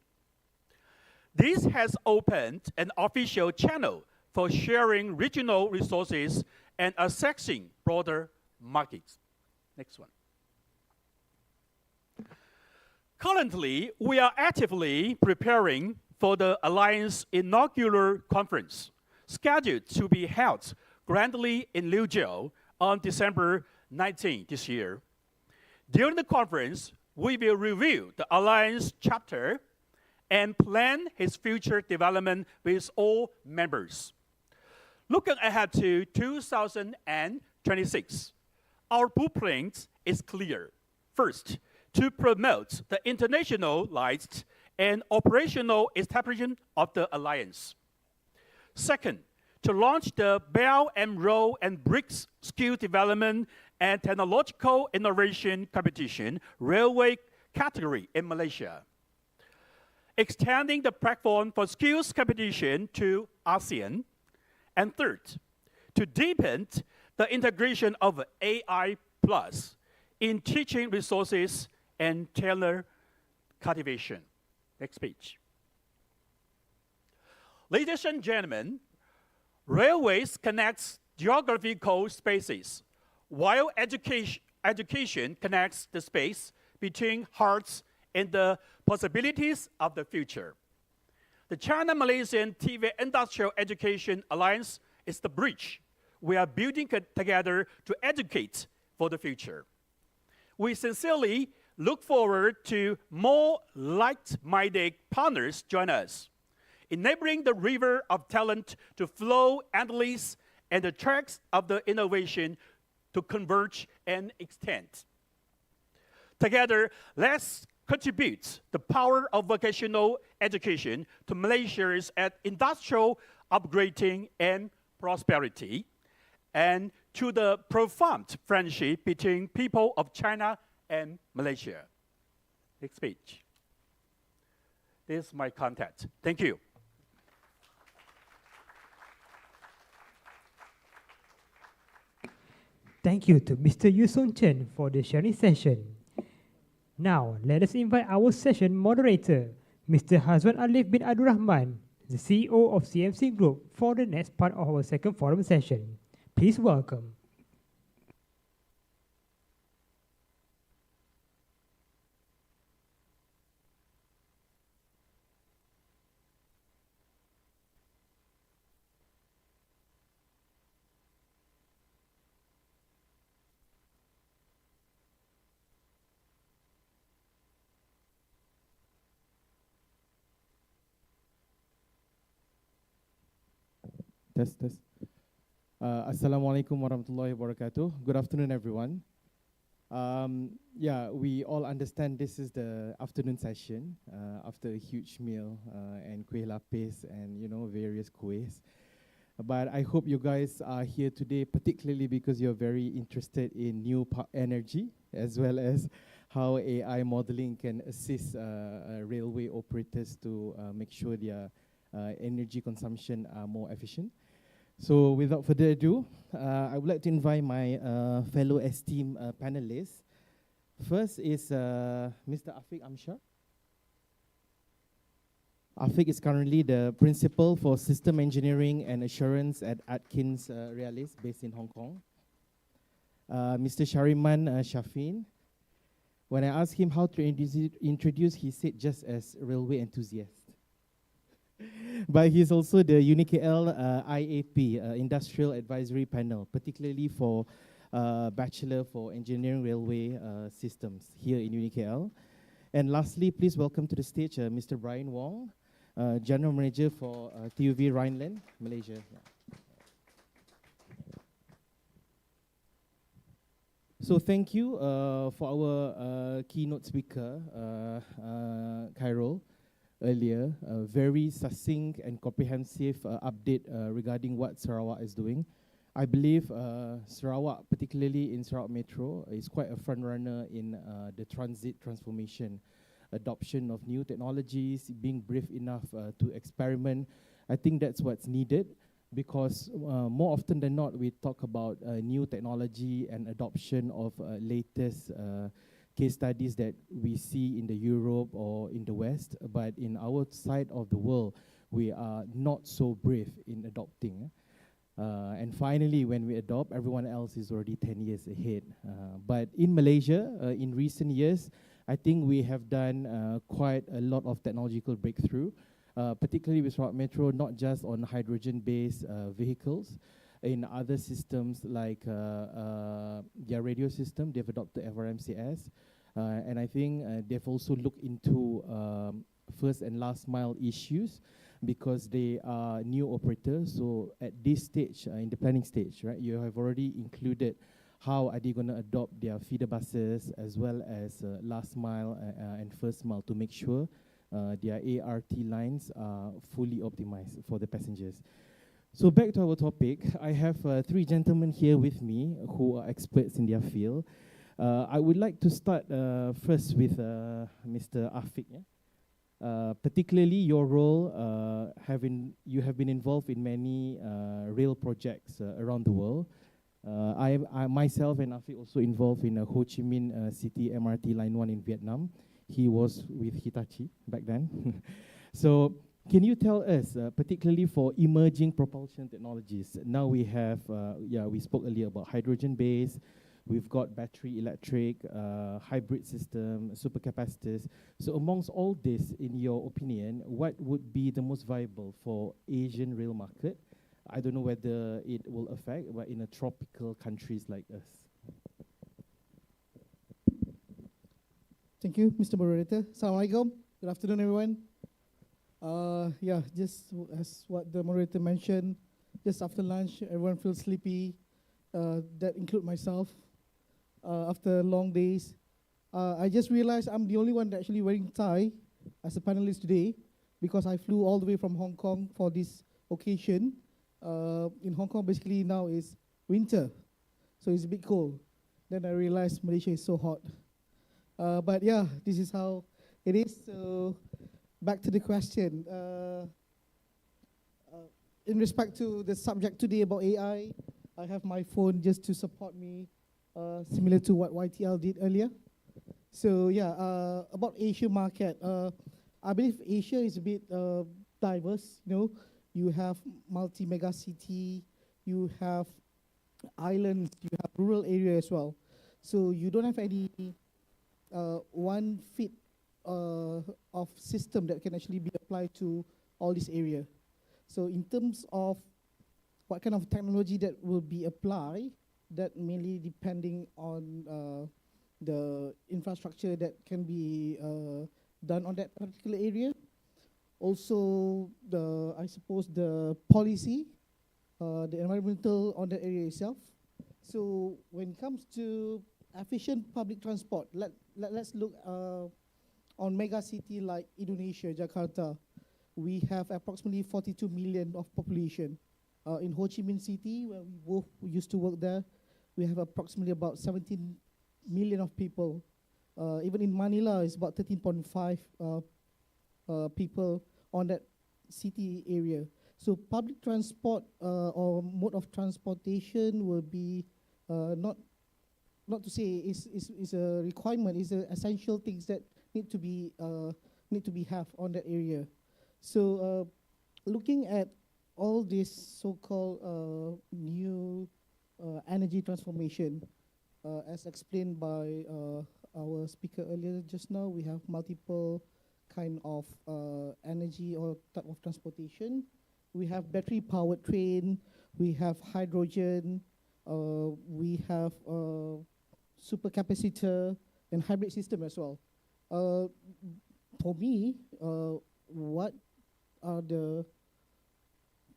Speaker 3: This has opened an official channel for sharing regional resources and accessing broader markets. Next one. Currently, we are actively preparing for the Alliance inaugural conference, scheduled to be held grandly in Liuzhou on December 19 this year. During the conference, we will review the Alliance chapter and plan its future development with all members. Looking ahead to 2026, our blueprint is clear. First, to promote the internationalized and operational establishment of the alliance. Second, to launch the Belt and Road and BRICS Skill Development and Technological Innovation Competition Railway category in Malaysia, extending the platform for skills competition to ASEAN. And third, to deepen the integration of AI Plus in teaching resources and talent cultivation. Next page. Ladies and gentlemen, railways connect geographical spaces, while education connects the space between hearts and the possibilities of the future. The China-Malaysian TV Industrial Education Alliance is the bridge we are building together to educate for the future. We sincerely look forward to more like-minded partners join us, enabling the river of talent to flow endlessly and the tracks of the innovation to converge and extend. Together, let's contribute the power of vocational education to Malaysia's industrial upgrading and prosperity, and to the profound friendship between people of China and Malaysia. Next page. This is my contact. Thank you.
Speaker 1: Thank you to Mr. Yu Song Chen for the sharing session. Now, let us invite our session moderator, Mr. Hazwan Alif bin Abdul Rahman, the CEO of CMC Group, for the next part of our second forum session. Please welcome.
Speaker 4: Test. Assalamualaikum warahmatullahi wabarakatuh. Good afternoon, everyone. We all understand this is the afternoon session after a huge meal and kuih lapis and various kuihs. But I hope you guys are here today, particularly because you're very interested in new energy as well as how AI modeling can assist railway operators to make sure their energy consumption are more efficient. So without further ado, I would like to invite my fellow esteemed panelists. First is Mr. Afiq Amshar. Afiq is currently the Principal for System Engineering and Assurance at Atkins Realis, based in Hong Kong. Mr. Shariman Shafin. When I asked him how to introduce, he said just as railway enthusiast. But he's also the UniKL IAP, Industrial Advisory Panel, particularly for Bachelor for Engineering Railway Systems here in UniKL. And lastly, please welcome to the stage Mr. Brian Wong, General Manager for TUV Rhineland, Malaysia. Yeah. So thank you for our keynote speaker, Khairul, earlier. A very succinct and comprehensive update regarding what Sarawak is doing. I believe Sarawak, particularly in Sarawak Metro, is quite a front runner in the transit transformation, adoption of new technologies, being brave enough to experiment. I think that's what's needed, because more often than not, we talk about new technology and adoption of latest case studies that we see in the Europe or in the West, but in our side of the world, we are not so brave in adopting. And finally, when we adopt, everyone else is already 10 years ahead. But in Malaysia, in recent years, I think we have done quite a lot of technological breakthrough, particularly with Sarawak Metro, not just on hydrogen-based vehicles. In other systems like their radio system, they've adopted FRMCS. And I think they've also looked into first and last mile issues, because they are new operators. So at this stage, in the planning stage, right, you have already included how are they going to adopt their feeder buses as well as last mile and first mile to make sure their ART lines are fully optimized for the passengers. So back to our topic, I have 3 gentlemen here with me who are experts in their field. I would like to start first with Mr. Afiq. Yeah? Particularly your role, you have been involved in many rail projects around the world. I myself and Afiq also involved in Ho Chi Minh City MRT Line 1 in Vietnam. He was with Hitachi back then. So can you tell us, particularly for emerging propulsion technologies, now we have, we spoke earlier about hydrogen-based, we've got battery electric, hybrid system, supercapacitors. So amongst all this, in your opinion, what would be the most viable for Asian rail market? I don't know whether it will affect, but in a tropical countries like us.
Speaker 5: Thank you, Mr. Moderator. Assalamualaikum. Good afternoon, everyone. Just as what the moderator mentioned, just after lunch, everyone feels sleepy. That include myself. After long days, I just realized I'm the only one that actually wearing tie as a panelist today, because I flew all the way from Hong Kong for this occasion. In Hong Kong, basically now is winter, so it's a bit cold. Then I realized Malaysia is so hot. But yeah, this is how it is. So back to the question. In respect to the subject today about AI, I have my phone just to support me, similar to what YTL did earlier. So yeah, about Asia market, I believe Asia is a bit diverse. You know, you have multi-mega city, you have islands, you have rural area as well. So you don't have any one fit of system that can actually be applied to all this area. So in terms of what kind of technology that will be applied, that mainly depending on the infrastructure that can be done on that particular area. Also, I suppose the policy, the environmental on that area itself. So when it comes to efficient public transport, let's look on mega city like Indonesia, Jakarta. We have approximately 42 million of population. In Ho Chi Minh City, where we both used to work there, we have approximately about 17 million of people. Even in Manila, it's about 13.5 people on that city area. So public transport or mode of transportation will be not to say is a requirement, is a essential things that need to be have on that area. So looking at all this so-called new energy transformation, as explained by our speaker earlier just now, we have multiple kind of energy or type of transportation. We have battery-powered train, we have hydrogen, we have supercapacitor and hybrid system as well. For me, what are the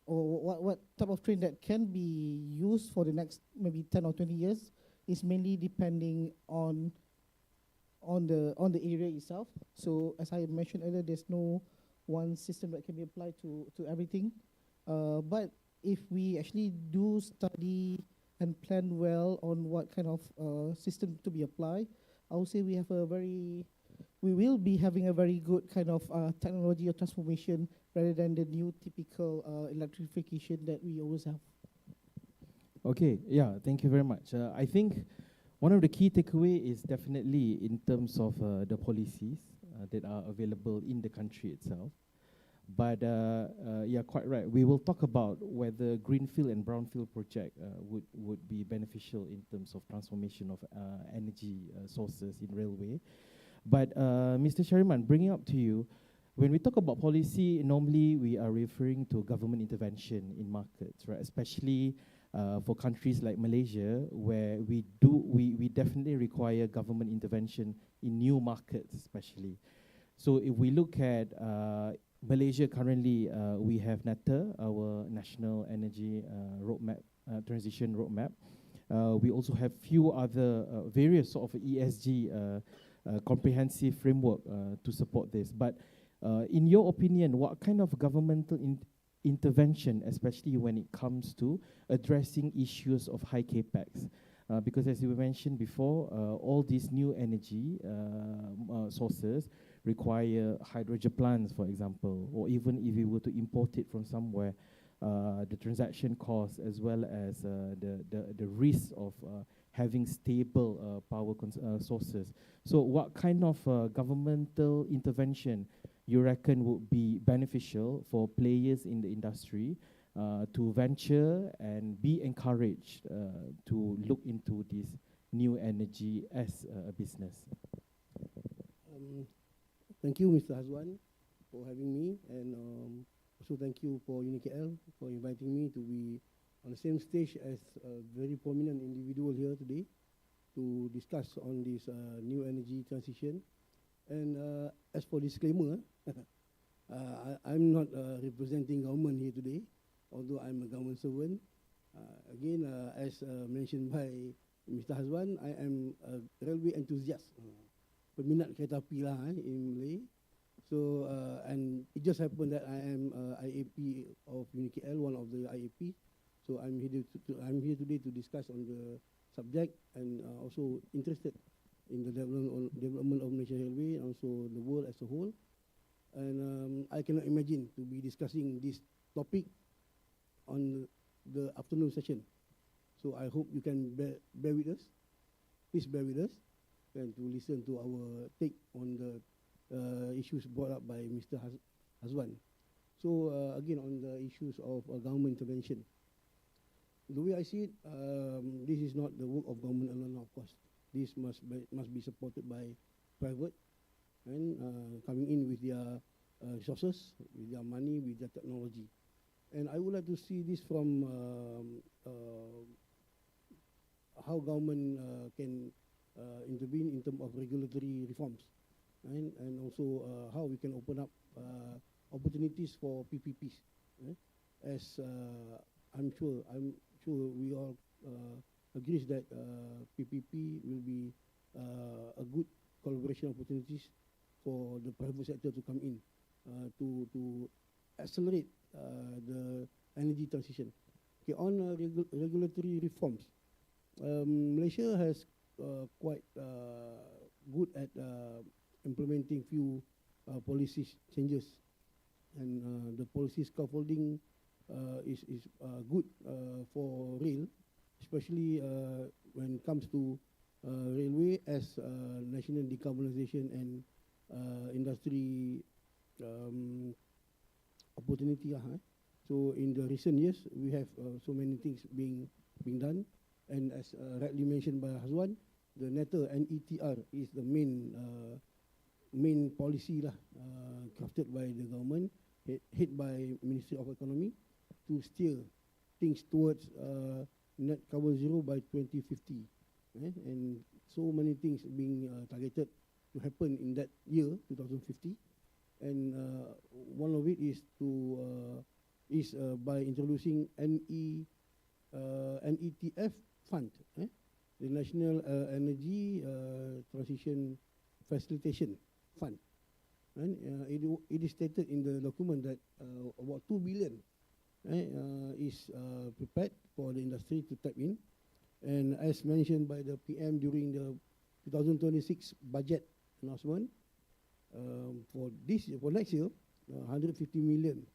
Speaker 5: what type of train that can be used for the next maybe 10 or 20 years is mainly depending on the area itself. So as I mentioned earlier, there's no one system that can be applied to everything. But if we actually do study and plan well on what kind of system to be applied, I would say we will be having a very good kind of technology or transformation rather than the new typical electrification that we always have.
Speaker 4: Okay, yeah, thank you very much. I think one of the key takeaway is definitely in terms of the policies that are available in the country itself. But yeah, quite right. We will talk about whether greenfield and brownfield project would be beneficial in terms of transformation of energy sources in railway. But Mr. Shariman, bringing up to you, when we talk about policy, normally we are referring to government intervention in markets, right? Especially for countries like Malaysia, where we definitely require government intervention in new markets, especially. So if we look at Malaysia currently, we have NETA, our National Energy Roadmap, Transition Roadmap. We also have few other various sort of ESG comprehensive framework to support this. But In your opinion, what kind of governmental intervention, especially when it comes to addressing issues of high capex? Because as you mentioned before, all these new energy sources require hydrogen plants, for example, or even if you were to import it from somewhere, the transaction costs as well as the risk of having stable power sources. So what kind of governmental intervention you reckon would be beneficial for players in the industry to venture and be encouraged to look into this new energy as a business?
Speaker 6: Thank you, Mr. Hazwan, for having me, and also thank you for UniKL for inviting me to be on the same stage as a very prominent individual here today to discuss on this new energy transition. And as for disclaimer, I'm not representing government here today, although I'm a government servant. Again, as mentioned by Mr. Hazwan, I am a railway enthusiast, peminat kereta api lah in Malay. So, and it just happened that I am IAP of UniKL, one of the IAP. So I'm here today to discuss on the subject, and also interested in the development of Malaysia Railway and also the world as a whole. And I cannot imagine to be discussing this topic on the afternoon session. So I hope you can bear with us. Please bear with us and to listen to our take on the issues brought up by Mr. Hazwan. So again, on the issues of government intervention. The way I see it, this is not the work of government alone, of course. This must be supported by private and coming in with their resources, with their money, with their technology. And I would like to see this from how government can intervene in terms of regulatory reforms, right? And also how we can open up opportunities for PPPs. Right? As I'm sure we all agrees that PPP will be a good collaboration opportunities for the private sector to come in to accelerate the energy transition. Okay, on regulatory reforms, Malaysia has quite good at implementing few policy changes, and the policy scaffolding is good for rail, especially when it comes to railway as national decarbonization and industry opportunity. So in the recent years, we have so many things being done, and as rightly mentioned by Hazwan, the NETR is the main policy crafted by the government, head by Ministry of Economy, to steer things towards net carbon zero by 2050. And so many things being targeted to happen in that year, 2050. And one of it is by introducing NETF fund, the National Energy Transition Facilitation Fund. And it is stated in the document that about 2 billion is prepared for the industry to tap in. And as mentioned by the PM during the 2026 budget announcement, for next year, 150 million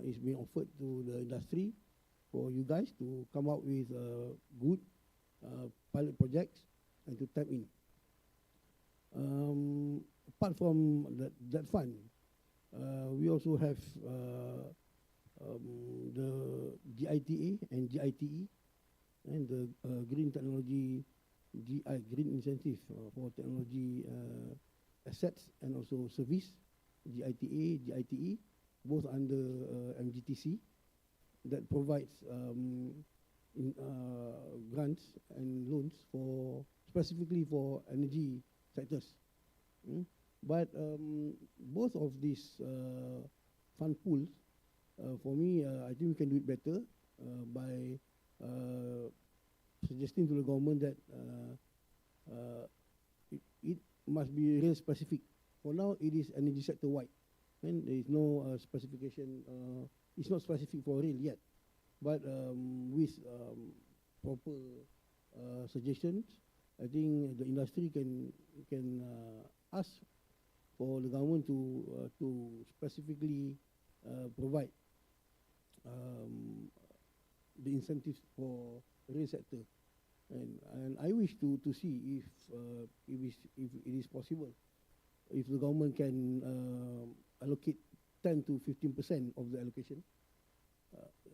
Speaker 6: is being offered to the industry for you guys to come up with good pilot projects and to tap in. Apart from that fund, we also have the GITA and GITE, and the Green Technology Green Incentive for Technology Assets and also Service, GITA, GITE, both under MGTC, that provides grants and loans specifically for energy sectors. But both of these fund pools, for me, I think we can do it better by suggesting to the government that it must be real specific. For now, it is energy sector wide. And there is no specification. It's not specific for rail yet, but with proper suggestions, I think the industry can ask for the government to specifically provide the incentives for rail sector, and I wish to see if it is possible, if the government can allocate 10 to 15% of the allocation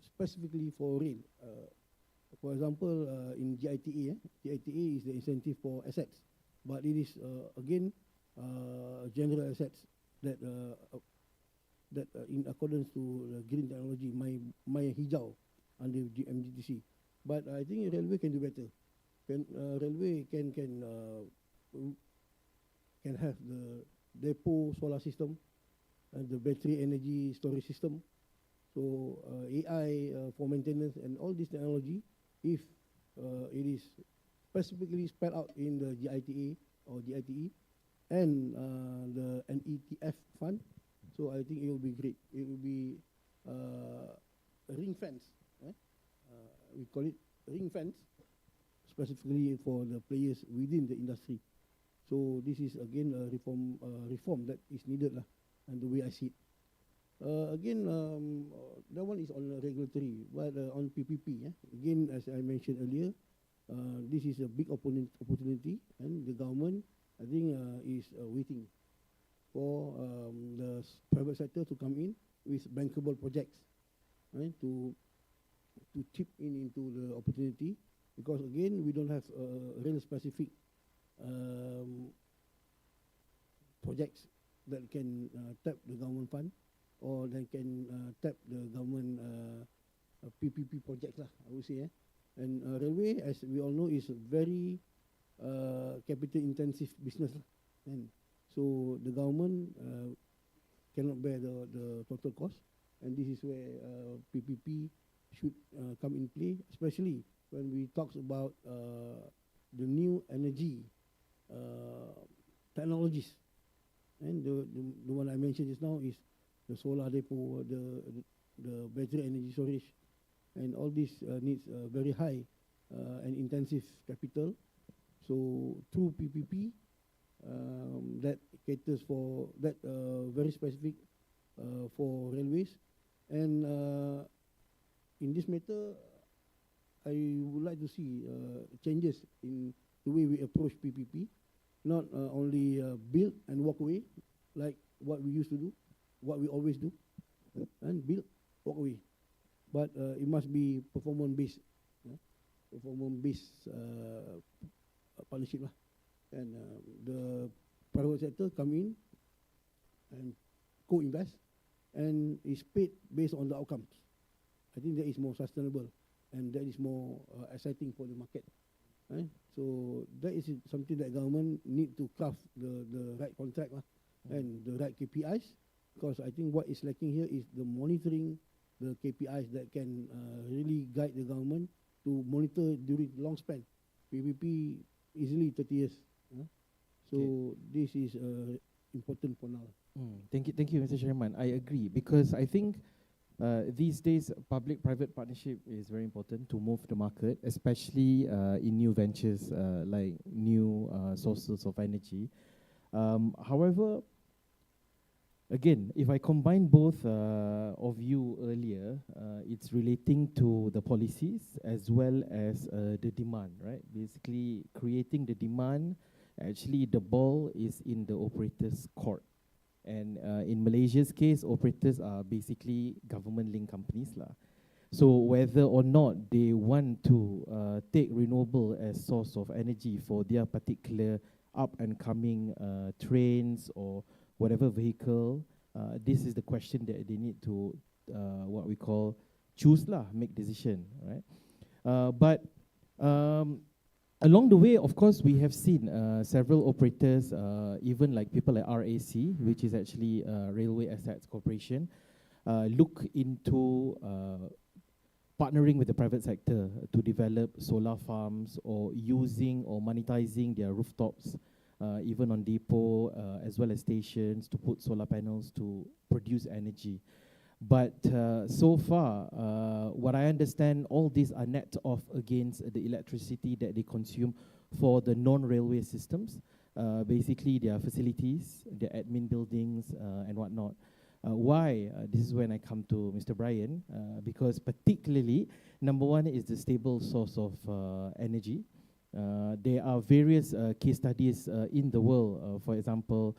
Speaker 6: specifically for rail. For example, in GITA, GITA is the incentive for assets, but it is again general assets that in accordance to the green technology, my hijau under MGTC. But I think railway can do better. Railway can have the depot solar system and the battery energy storage system. So AI for maintenance and all this technology, if it is specifically spelled out in the GITA or GITE and the NETF fund, so I think it will be great. It will be ring fence. We call it ring fence, specifically for the players within the industry. So this is again a reform that is needed lah, and the way I see it. Again, that one is on regulatory, but on PPP, again, as I mentioned earlier, this is a big opportunity, and the government, I think, is waiting for the private sector to come in with bankable projects, right, to chip into the opportunity, because again, we don't have real specific projects that can tap the government fund, or they can tap the government PPP projects lah, I would say. And railway, as we all know, is a very capital intensive business lah. And so the government cannot bear the total cost, and this is where PPP should come in play, especially when we talk about the new energy technologies. And the one I mentioned just now is the solar depot, the battery energy storage, and all this needs very high and intensive capital. So through PPP, that caters for that very specific for railways. And in this matter, I would like to see changes in the way we approach PPP, not only build and walk away like what we used to do, what we always do, and build, walk away. But it must be performance-based, performance-based partnership lah. And the private sector come in and co-invest, and is paid based on the outcomes. I think that is more sustainable, and that is more exciting for the market. Right? So that is something that government need to craft the right contract lah, and the right KPIs, because I think what is lacking here is the monitoring, the KPIs that can really guide the government to monitor during long span. PPP easily 30 years. So this is important for now.
Speaker 4: Thank you, Mr. Chairman. I agree, because I think these days public-private partnership is very important to move the market, especially in new ventures like new sources of energy. However, again, if I combine both of you earlier, it's relating to the policies as well as the demand, right? Basically, creating the demand, actually the ball is in the operator's court. And in Malaysia's case, operators are basically government-linked companies lah. So whether or not they want to take renewable as source of energy for their particular up-and-coming trains or whatever vehicle, this is the question that they need to, what we call, choose lah, make decision, right? But along the way, of course, we have seen several operators, even like people like RAC, which is actually Railway Assets Corporation, look into partnering with the private sector to develop solar farms or using or monetizing their rooftops even on depot as well as stations, to put solar panels to produce energy. But so far, what I understand, all these are net off against the electricity that they consume for the non-railway systems, basically their facilities, their admin buildings, and whatnot. Why? This is when I come to Mr. Brian, because particularly, number one is the stable source of energy. There are various case studies in the world. For example,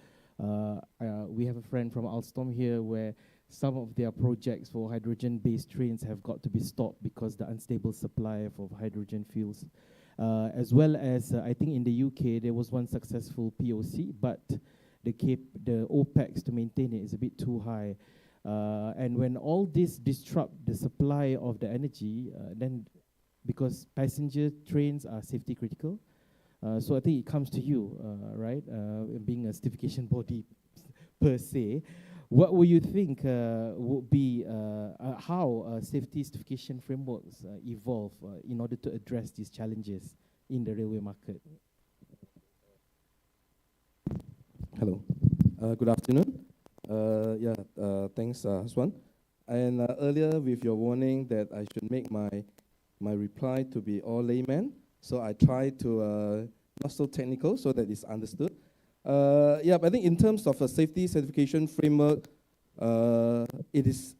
Speaker 4: we have a friend from Alstom here where some of their projects for hydrogen-based trains have got to be stopped because the unstable supply of hydrogen fuels. As well as, I think in the UK, there was one successful POC, but the OPEX to maintain it is a bit too high. And when all this disrupt the supply of the energy, then because passenger trains are safety critical, so I think it comes to you, right, being a certification body per se. What would you think would be how safety certification frameworks evolve in order to address these challenges in the railway market?
Speaker 7: Hello. Good afternoon. Thanks, Haswan. And earlier, with your warning that I should make my reply to be all layman, so I tried to not so technical so that it's understood. But I think in terms of a safety certification framework, it is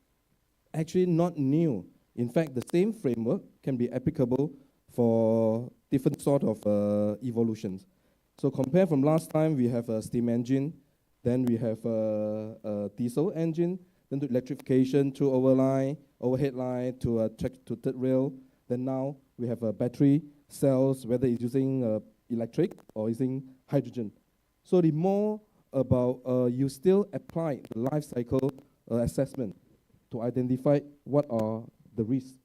Speaker 7: actually not new. In fact, the same framework can be applicable for different sort of evolutions. So compare from last time, we have a steam engine, then we have a diesel engine, then to electrification to overhead line to third rail. Then now we have a battery cells, whether it's using electric or using hydrogen. So the more about you still apply the life cycle assessment to identify what are the risks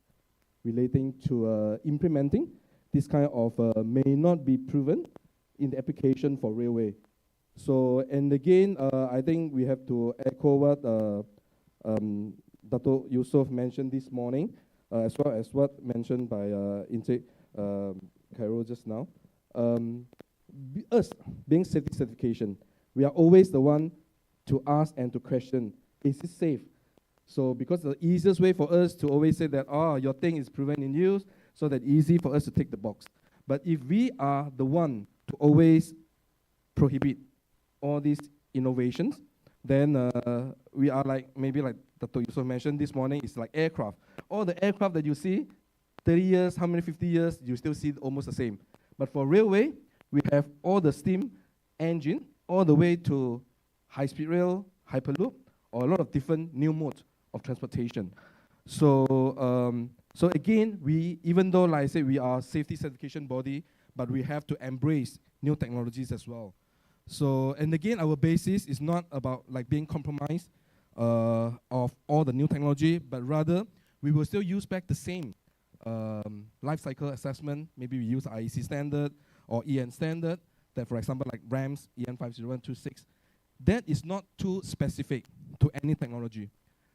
Speaker 7: relating to implementing this kind of may not be proven in the application for railway. So, and again, I think we have to echo what Dato' Yusof mentioned this morning, as well as what mentioned by Cairo just now. Us being safety certification, we are always the one to ask and to question, is it safe? So because the easiest way for us to always say that, your thing is proven in use, so that easy for us to tick the box. But if we are the one to always prohibit all these innovations, then we are like, maybe like Dato' Yusof mentioned this morning, it's like aircraft. All the aircraft that you see, 30 years, how many 50 years, you still see almost the same. But for railway, we have all the steam engine, all the way to high-speed rail, hyperloop, or a lot of different new modes of transportation. So, so again, even though, like I said, we are a safety certification body, but we have to embrace new technologies as well. So, and again, our basis is not about like being compromised of all the new technology, but rather we will still use back the same life cycle assessment. Maybe we use IEC standard or EN standard, that for example, like RAMS, EN 50126. That is not too specific to any technology,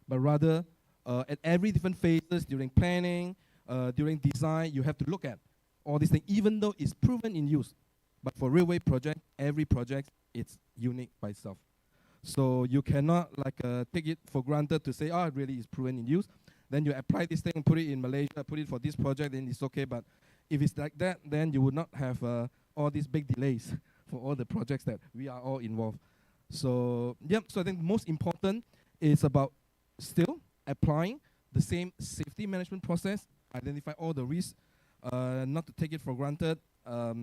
Speaker 7: but rather at every different phases during planning, during design, you have to look at all these things, even though it's proven in use. But for railway project, every project, it's unique by itself. So you cannot like take it for granted to say, it really is proven in use. Then you apply this thing, put it in Malaysia, put it for this project, then it's okay. But if it's like that, then you would not have all these big delays for all the projects that we are all involved. So, so I think most important is about still applying the same safety management process, identify all the risks, not to take it for granted. I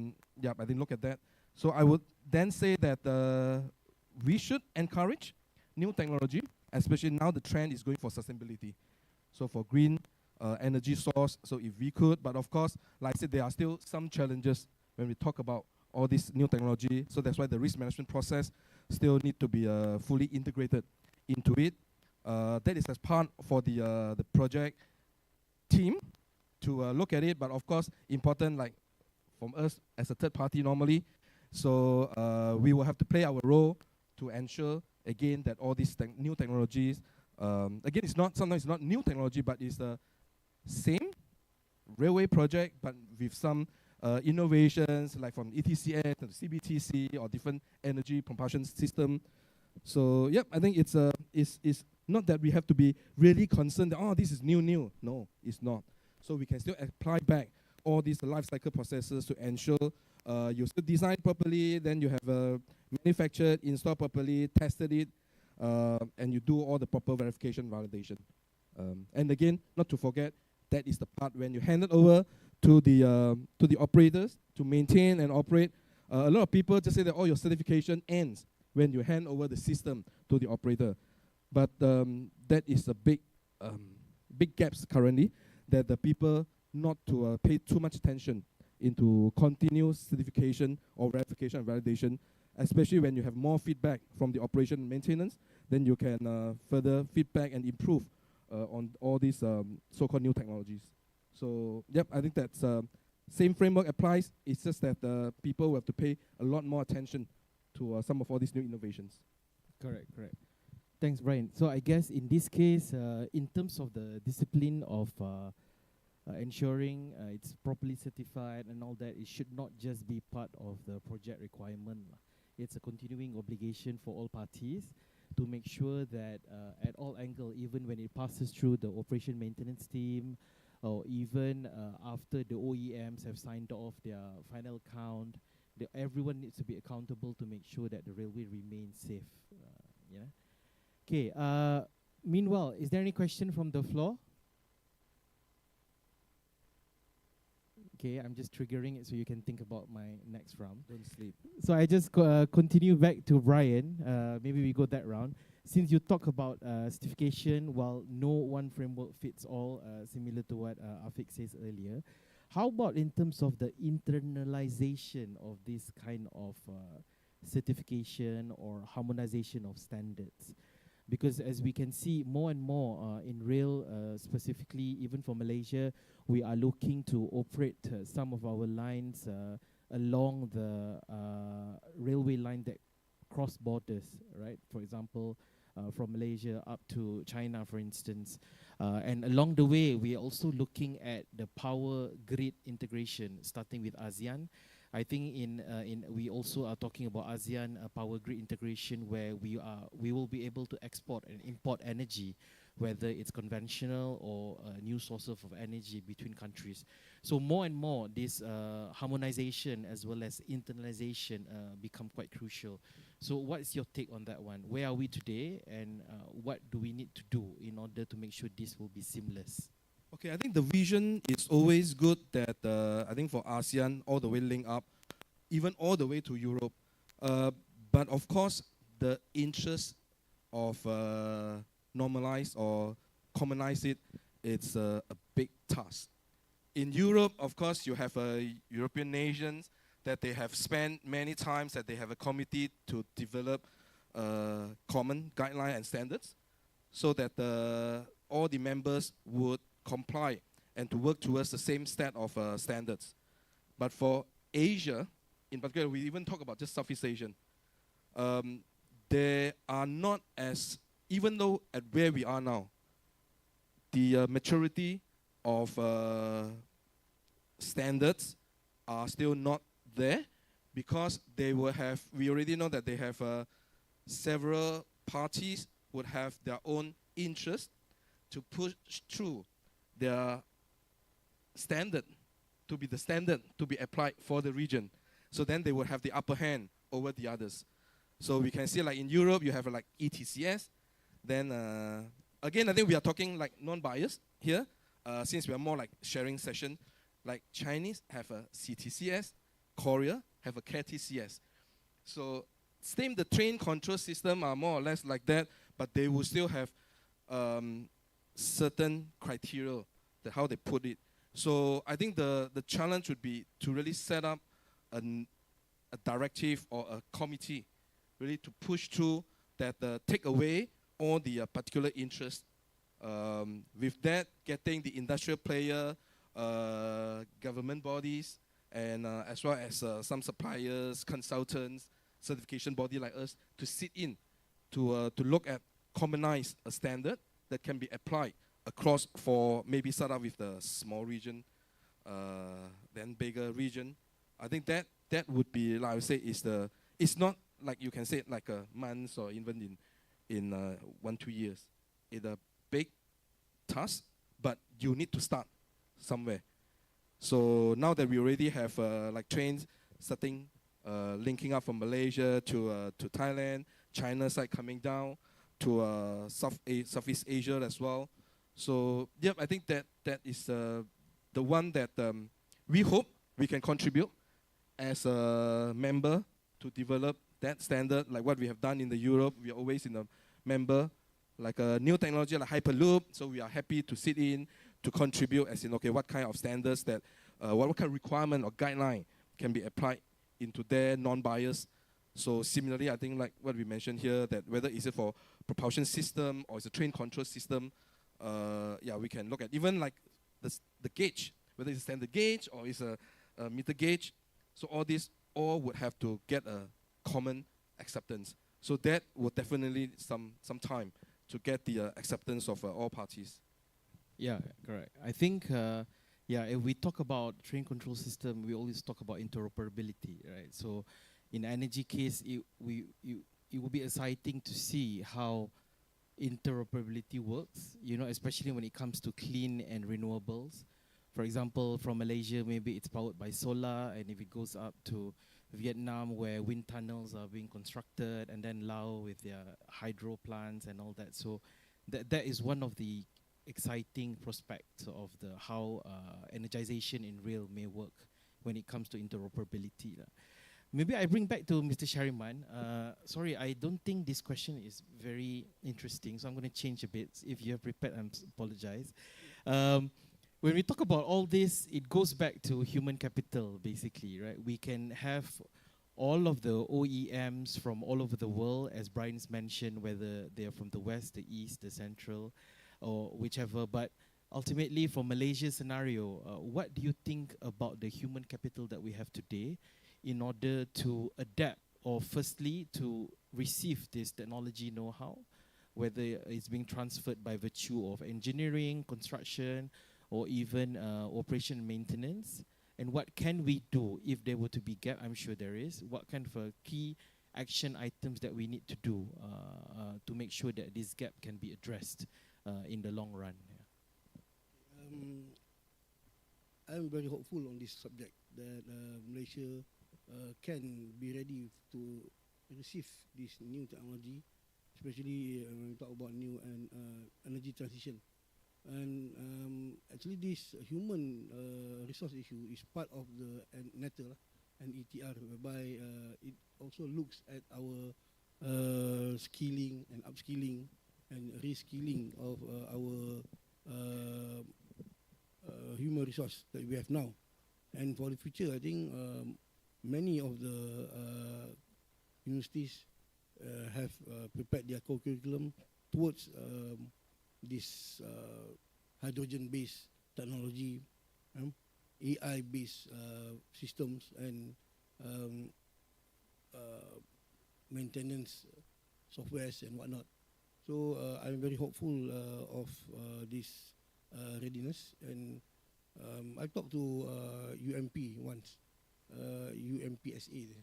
Speaker 7: think look at that. So I would then say that we should encourage new technology, especially now the trend is going for sustainability. So for green energy source, so if we could, but of course, like I said, there are still some challenges when we talk about all this new technology. So that's why the risk management process still need to be fully integrated into it. That is as part for the project team to look at it, but of course, important like from us as a third party normally. So we will have to play our role to ensure, again, that all these new technologies, again, sometimes it's not new technology, but it's the same railway project, but with some innovations like from ETCS to CBTC or different energy propulsion system. So yep, I think it's not that we have to be really concerned that, oh, this is new. No, it's not. So we can still apply back all these life cycle processes to ensure you still design properly, then you have manufactured, installed properly, tested it, and you do all the proper verification, validation. And again, not to forget, that is the part when you hand it over to the operators to maintain and operate. A lot of people just say that, oh, your certification ends when you hand over the system to the operator. But that is a big gaps currently, that the people not to pay too much attention into continuous certification or verification and validation, especially when you have more feedback from the operation and maintenance, then you can further feedback and improve on all these so-called new technologies. So, yep, I think that's same framework applies. It's just that people will have to pay a lot more attention to some of all these new innovations.
Speaker 4: Correct. Thanks, Brian. So I guess in this case, in terms of the discipline of ensuring it's properly certified and all that, it should not just be part of the project requirement. It's a continuing obligation for all parties to make sure that at all angles, even when it passes through the operation maintenance team, or even after the OEMs have signed off their final count, everyone needs to be accountable to make sure that the railway remains safe. Okay. Meanwhile, is there any question from the floor? Okay, I'm just triggering it so you can think about my next round.
Speaker 7: Don't sleep.
Speaker 4: So I just continue back to Brian. Maybe we go that round. Since you talk about certification, while no one framework fits all, similar to what Afiq says earlier, how about in terms of the internalization of this kind of certification or harmonization of standards? Because as we can see more and more in rail, specifically even for Malaysia, we are looking to operate some of our lines along the railway line that cross borders, right? For example, from Malaysia up to China, for instance. And along the way, we are also looking at the power grid integration, starting with ASEAN. I think we also are talking about ASEAN power grid integration, where we will be able to export and import energy, whether it's conventional or new sources of energy between countries. So more and more, this harmonization as well as internalization become quite crucial. So what's your take on that one? Where are we today, and what do we need to do in order to make sure this will be seamless?
Speaker 7: Okay, I think the vision is always good that I think for ASEAN, all the way link up, even all the way to Europe. But of course, the interest of normalize or commonize it, it's a big task. In Europe, of course, you have European nations that they have spent many times, that they have a committee to develop common guidelines and standards, so that all the members would comply and to work towards the same set of standards. But for Asia, in particular, we even talk about just Southeast Asian, they are not as, even though at where we are now, the maturity of standards are still not there, because they will have, we already know that they have several parties would have their own interest to push through their standard to be the standard to be applied for the region. So then they will have the upper hand over the others. So we can see like in Europe, you have like ETCS. Then again, I think we are talking like non-biased here, since we are more like sharing session. Like Chinese have a CTCS, Korea have a KTCS. So same, the train control system are more or less like that, but they will still have certain criteria, how they put it. So I think the challenge would be to really set up a directive or a committee, really to push through that, take away all the particular interests. With that, getting the industrial player, government bodies, and as well as some suppliers, consultants, certification body like us to sit in to look at commonize a standard that can be applied across, for maybe start out with the small region, then bigger region. I think that would be, like I would say, it's not like you can say it like a month or even in 1-2 years. It's a big task, but you need to start somewhere. So now that we already have like trains starting, linking up from Malaysia to Thailand, China side coming down to Southeast Asia as well. So yep, I think that is the one that we hope we can contribute as a member to develop that standard, like what we have done in the Europe. We are always in a member, like a new technology like Hyperloop. So we are happy to sit in to contribute, as in, okay, what kind of standards that, what kind of requirement or guideline can be applied into their non-bias. So similarly, I think like what we mentioned here, that whether is it for propulsion system or it's a train control system, yeah, we can look at even like the gauge, whether it's a standard gauge or it's a meter gauge. So all these all would have to get a common acceptance. So that would definitely some time to get the acceptance of all parties.
Speaker 4: Yeah, correct. I think, yeah, if we talk about train control system, we always talk about interoperability, right? So in energy case, it will be exciting to see how interoperability works, you know, especially when it comes to clean and renewables. For example, from Malaysia, maybe it's powered by solar, and if it goes up to Vietnam, where wind tunnels are being constructed, and then Laos with their hydro plants and all that. So that is one of the exciting prospects of the how energization in rail may work when it comes to interoperability. Maybe I bring back to Mr. Shariman. Sorry, I don't think this question is very interesting, so I'm going to change a bit. If you have prepared, I apologize. When we talk about all this, it goes back to human capital, basically, right? We can have all of the OEMs from all over the world, as Brian's mentioned, whether they are from the west, the east, the central, or whichever. But ultimately, for Malaysia's scenario, what do you think about the human capital that we have today in order to adapt, or firstly, to receive this technology know-how, whether it's being transferred by virtue of engineering, construction, or even operation and maintenance? And what can we do if there were to be gap? I'm sure there is. What kind of key action items that we need to do to make sure that this gap can be addressed in the long run?
Speaker 6: I'm very hopeful on this subject that Malaysia can be ready to receive this new technology, especially when we talk about new and energy transition. And actually, this human resource issue is part of the NETR and ETR, whereby it also looks at our skilling and upskilling and reskilling of our human resource that we have now. And for the future, I think many of the universities have prepared their curriculum towards this hydrogen-based technology, AI-based systems, and maintenance softwares and whatnot. So I'm very hopeful of this readiness. And I talked to UMP once, UMPSA.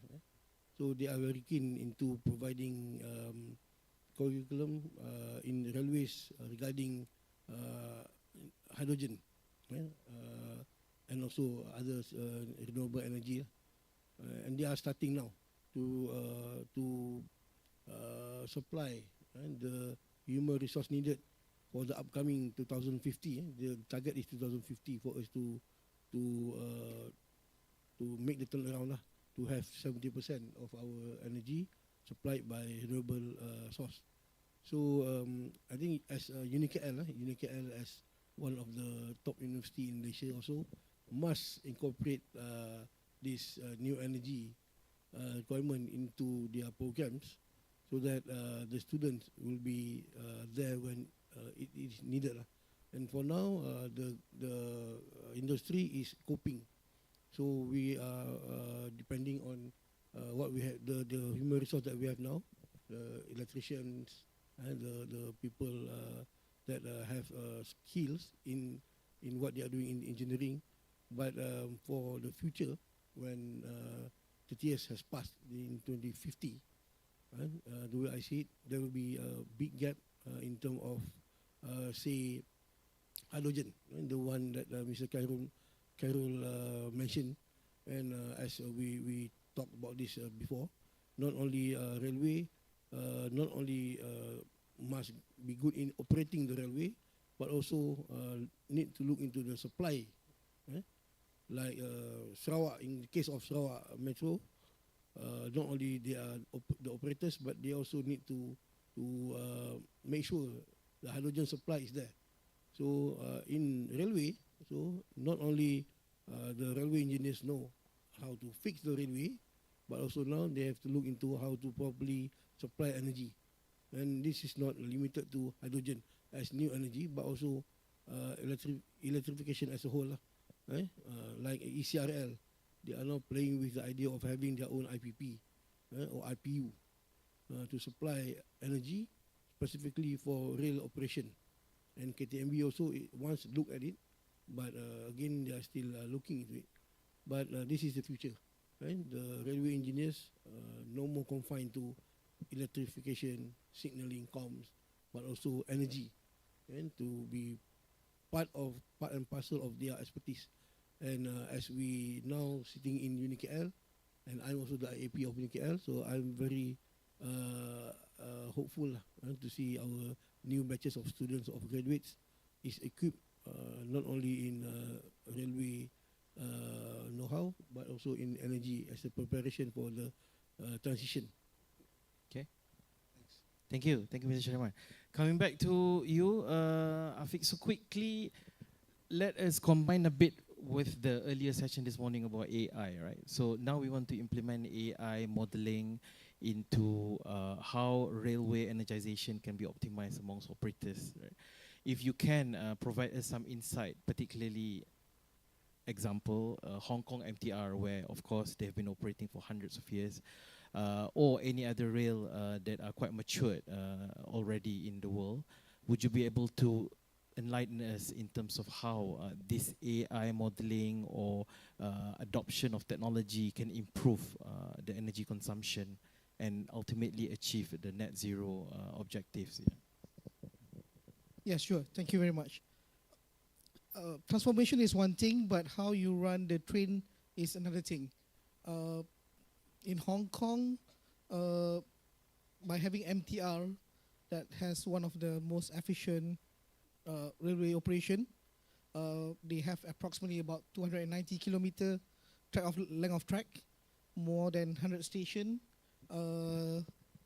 Speaker 6: So they are very keen into providing curriculum in railways regarding hydrogen, and also other renewable energy, and they are starting now to supply the human resource needed for the upcoming 2050. The target is 2050 for us to make the turnaround, to have 70% of our energy supplied by renewable source. So I think as UniKL as one of the top university in Malaysia also must incorporate this new energy requirement into their programs, so that the students will be there when it is needed. And for now, the industry is coping. So we are depending on what we have, the human resource that we have now, the electricians and the people that have skills in what they are doing in engineering. But for the future, when 30 years has passed in 2050, the way I see it, there will be a big gap in terms of, say, hydrogen, the one that Mr. Khairul mentioned. And as we talked about this before, not only railway, not only must be good in operating the railway, but also need to look into the supply. Like Sarawak, in the case of Sarawak Metro, not only they are the operators, but they also need to make sure the hydrogen supply is there. So in railway, so not only the railway engineers know how to fix the railway, but also now they have to look into how to properly supply energy. And this is not limited to hydrogen as new energy, but also electrification as a whole. Like ECRL, they are now playing with the idea of having their own IPP or IPU to supply energy specifically for rail operation. And KTMB also once look at it, but again they are still looking into it. But this is the future. Right? The railway engineers no more confined to electrification, signaling, comms, but also energy, and to be part and parcel of their expertise. And as we now sitting in UniKL, and I'm also the IAP of UniKL, so I'm very hopeful to see our new batches of students, of graduates, is equipped not only in railway know-how, but also in energy as a preparation for the transition.
Speaker 4: Okay. Thank you, Mr. Sharman. Coming back to you, Afiq, so quickly, let us combine a bit with the earlier session this morning about AI, right? So now we want to implement AI modeling into how railway energization can be optimized amongst operators, right? If you can provide us some insight, particularly example, Hong Kong MTR, where of course they've been operating for hundreds of years, or any other rail that are quite matured already in the world, would you be able to enlighten us in terms of how this AI modeling or adoption of technology can improve the energy consumption and ultimately achieve the net zero objectives?
Speaker 5: Yeah, sure. Thank you very much. Transformation is one thing, but how you run the train is another thing. In Hong Kong, by having MTR, that has one of the most efficient railway operation, they have approximately about 290 kilometer length of track, more than 100 station.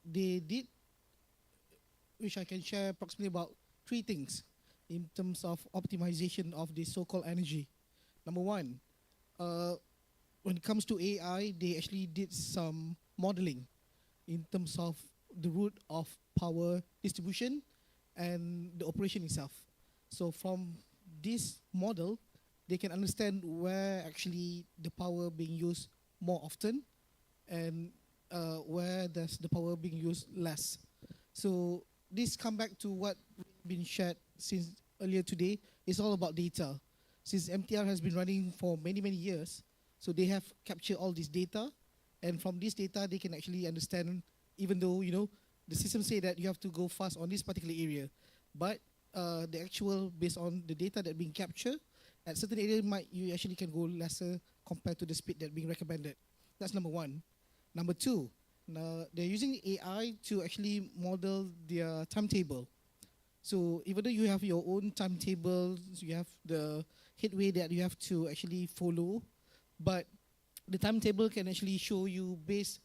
Speaker 5: They did, which I can share, approximately about 3 things in terms of optimization of the so-called energy. Number one, when it comes to AI, they actually did some modeling in terms of the route of power distribution and the operation itself. So from this model, they can understand where actually the power being used more often and where there's the power being used less. So this come back to what been shared since earlier today. It's all about data. Since MTR has been running for many, many years, so they have captured all this data, and from this data they can actually understand, even though the system say that you have to go fast on this particular area, but the actual, based on the data that being captured, at certain area you actually can go lesser compared to the speed that being recommended. That's number one. Number two, they're using AI to actually model their timetable. So even though you have your own timetable, you have the headway that you have to actually follow, but the timetable can actually show you this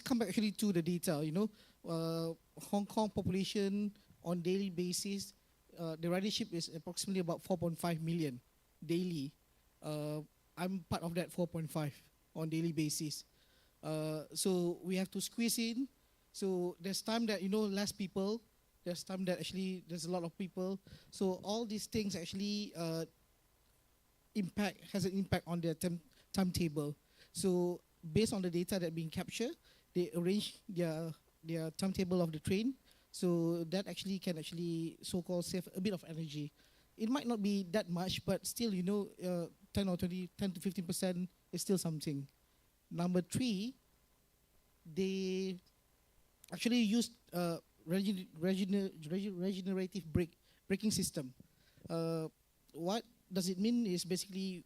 Speaker 5: come back actually to the data, Hong Kong population on daily basis, the ridership is approximately about 4.5 million daily. I'm part of that 4.5 on daily basis. So we have to squeeze in. So there's time that, less people, there's time that actually there's a lot of people. So all these things actually has an impact on their timetable. So based on the data that being captured, they arrange their timetable of the train. So that actually can so-called save a bit of energy. it might not be that much, but still, 10 or 20, 10 to 15% is still something. Number three, they actually used regenerative braking system. What does it mean is basically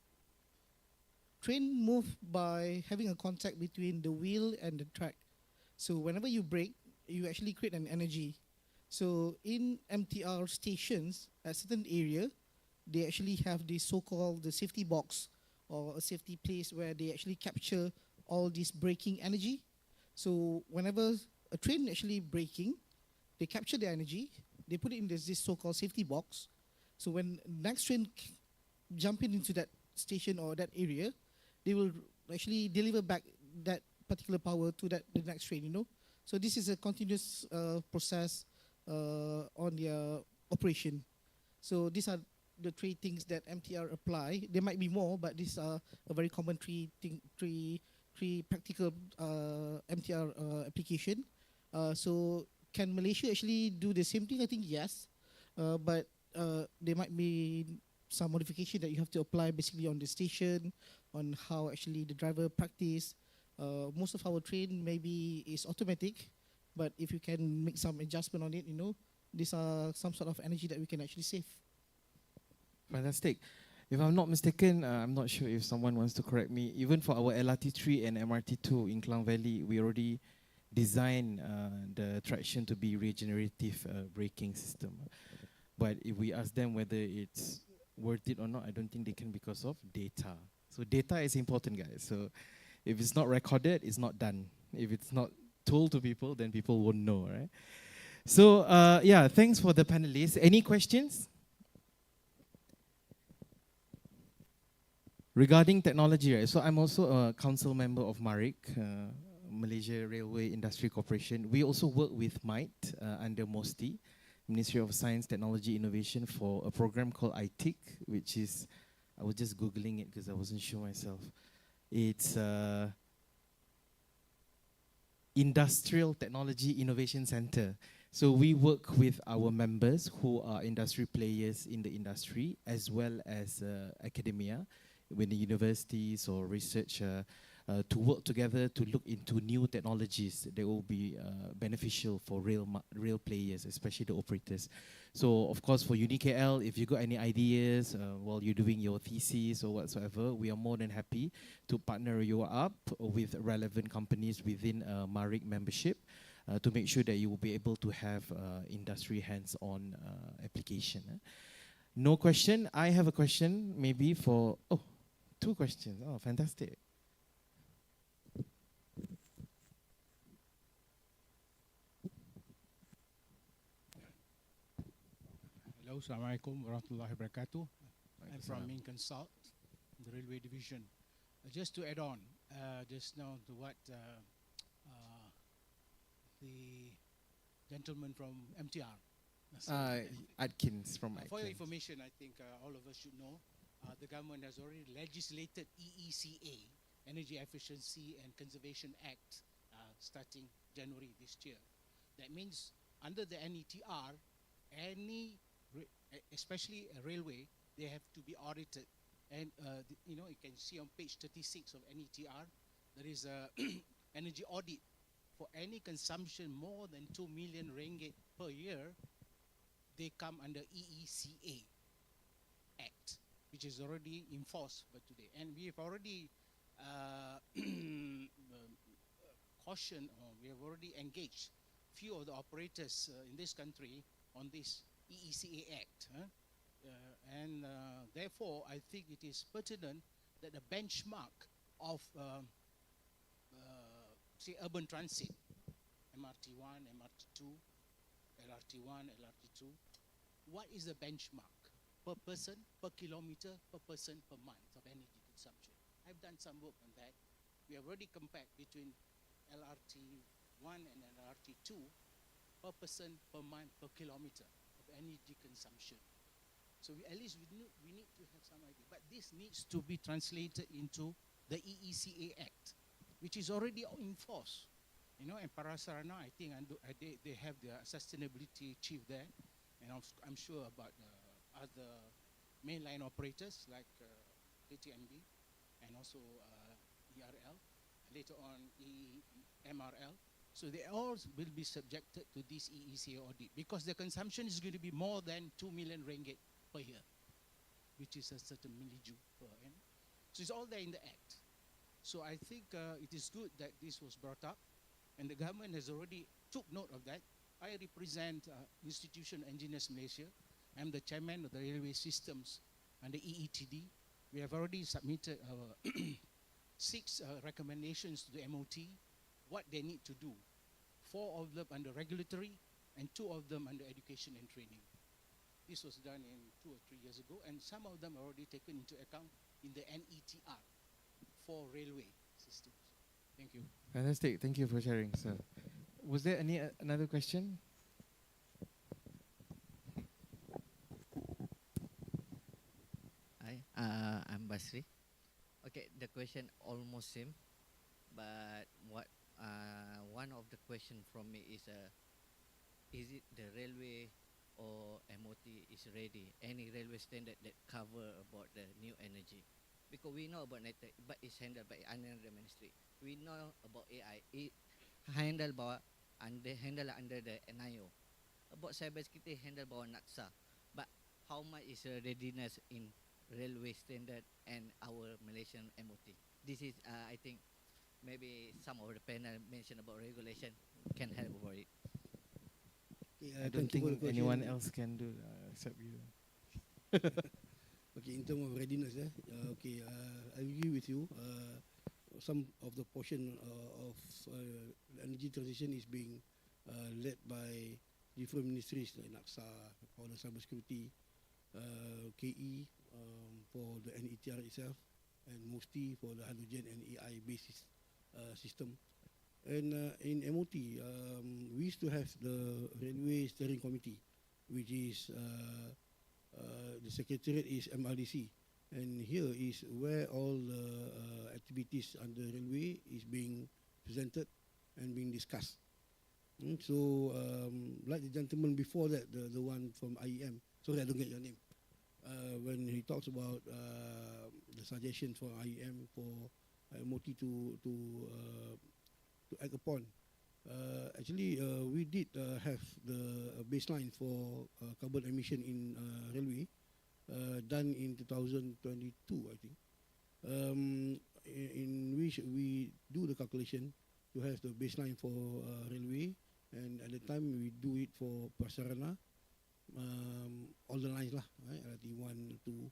Speaker 5: train move by having a contact between the wheel and the track. So whenever you brake, you actually create an energy. So in MTR stations at certain area, they actually have the so-called the safety box or a safety place where they actually capture all this braking energy. So whenever a train actually braking, they capture the energy, they put it in this so-called safety box. So when next train jumping into that station or that area, they will actually deliver back that particular power to the next train. So this is a continuous process on their operation. So these are the three things that MTR apply. There might be more, but these are a very common three practical MTR application. So can Malaysia actually do the same thing? I think yes, but there might be some modification that you have to apply basically on the station, on how actually the driver practice. Most of our train maybe is automatic, but if you can make some adjustment on it, these are some sort of energy that we can actually save.
Speaker 4: Fantastic. If I'm not mistaken, I'm not sure if someone wants to correct me. Even for our LRT3 and MRT2 in Klang Valley, we already designed the traction to be regenerative braking system. But if we ask them whether it's worth it or not, I don't think they can because of data. So data is important, guys. So if it's not recorded, it's not done. If it's not told to people, then people won't know, right? So yeah, thanks for the panelists. Any questions? Regarding technology, right? So I'm also a council member of MARIC, Malaysia Railway Industry Corporation. We also work with MITE under MOSTI, Ministry of Science, Technology, Innovation, for a program called ITIC, which is, I was just Googling it because I wasn't sure myself. It's Industrial Technology Innovation Center. So we work with our members who are industry players in the industry, as well as academia, with the universities or research, to work together to look into new technologies that will be beneficial for rail players, especially the operators. So of course for UniKL, if you got any ideas while you're doing your thesis or whatsoever, we are more than happy to partner you up with relevant companies within MARIC membership to make sure that you will be able to have industry hands-on application. No question. I have a question maybe for, oh, two questions. Oh, fantastic.
Speaker 8: Hello, Assalamualaikum warahmatullahi wabarakatuh. I'm from Minconsult, the railway division. Just to add on, just now to what the gentleman from MTR.
Speaker 4: Atkins from Atkins.
Speaker 8: For your information, I think all of us should know, the government has already legislated EECA, Energy Efficiency and Conservation Act, starting January this year. That means under the NETR, especially a railway, they have to be audited. And you can see on page 36 of NETR, there is a energy audit for any consumption more than 2 million ringgit per year. They come under EECA Act, which is already enforced by today. And we have already cautioned, or we have already engaged few of the operators in this country on this EECA Act. And therefore, I think it is pertinent that the benchmark of, say, urban transit, MRT1, MRT2, LRT1, LRT2, what is the benchmark per person, per kilometer, per person, per month of energy consumption? I've done some work on that. We have already compared between LRT1 and LRT2 per person, per month, per kilometer of energy consumption. So at least we need to have some idea. But this needs to be translated into the EECA Act, which is already in force. And Parasarana, I think they have their sustainability chief there, and I'm sure about other mainline operators like ATMB and also ERL, later on MRL. So they all will be subjected to this EECA audit because the consumption is going to be more than 2 million ringgit per year, which is a certain milliju per annum. So it's all there in the Act. So I think it is good that this was brought up, and the government has already took note of that. I represent Institution Engineers Malaysia. I'm the chairman of the railway systems and the EETD. We have already submitted our 6 recommendations to the MOT, what they need to do. 4 of them under regulatory and 2 of them under education and training. This was done in 2 or 3 years ago, and some of them are already taken into account in the NETR for railway systems. Thank you.
Speaker 9: Fantastic. Thank you for sharing, sir. Was there any another question?
Speaker 10: Hi, I'm Basri. Okay, the question almost same, but one of the question from me is it the railway or MOT is ready? Any railway standard that cover about the new energy? Because we know about NETEC, but it's handled by another ministry. We know about AI, it handled by handled under the NIO. About cybersecurity handled by NACSA. But how much is readiness in railway standard and our Malaysian MOT? This is, I think, maybe some of the panel mentioned about regulation can help about it.
Speaker 9: I don't think anyone else can do except you.
Speaker 6: Okay, in terms of readiness, I agree with you. Some of the portion of the energy transition is being led by different ministries like NACSA for the cybersecurity, KE for the NETR itself, and MOSTI for the hydrogen and AI basis system. And in MOT, we used to have the Railway Steering Committee, which is the secretariat is MRDC. And here is where all the activities under railway is being presented and being discussed. So, like the gentleman before that, the one from IEM, sorry I don't get your name, when he talks about the suggestions for IEM for MOT to act upon. Actually, we did have the baseline for carbon emission in railway done in 2022, I think, in which we do the calculation to have the baseline for railway, and at the time we do it for Prasarana, all the lines lah, right? LRT1 to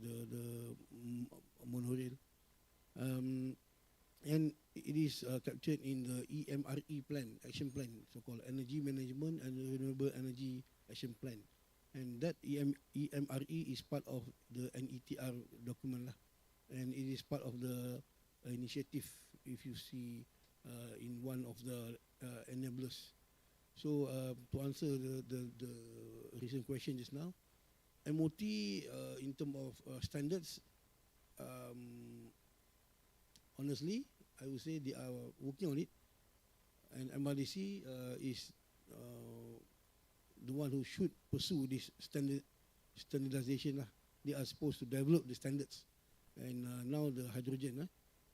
Speaker 6: the monorail. And it is captured in the EMRE plan, action plan, so-called Energy Management and Renewable Energy Action Plan. And that EMRE is part of the NETR document lah. And it is part of the initiative, if you see in one of the enablers. So to answer the recent question just now, MOT in terms of standards, honestly, I would say they are working on it, and MRDC is the one who should pursue this standardization. They are supposed to develop the standards, and now the hydrogen,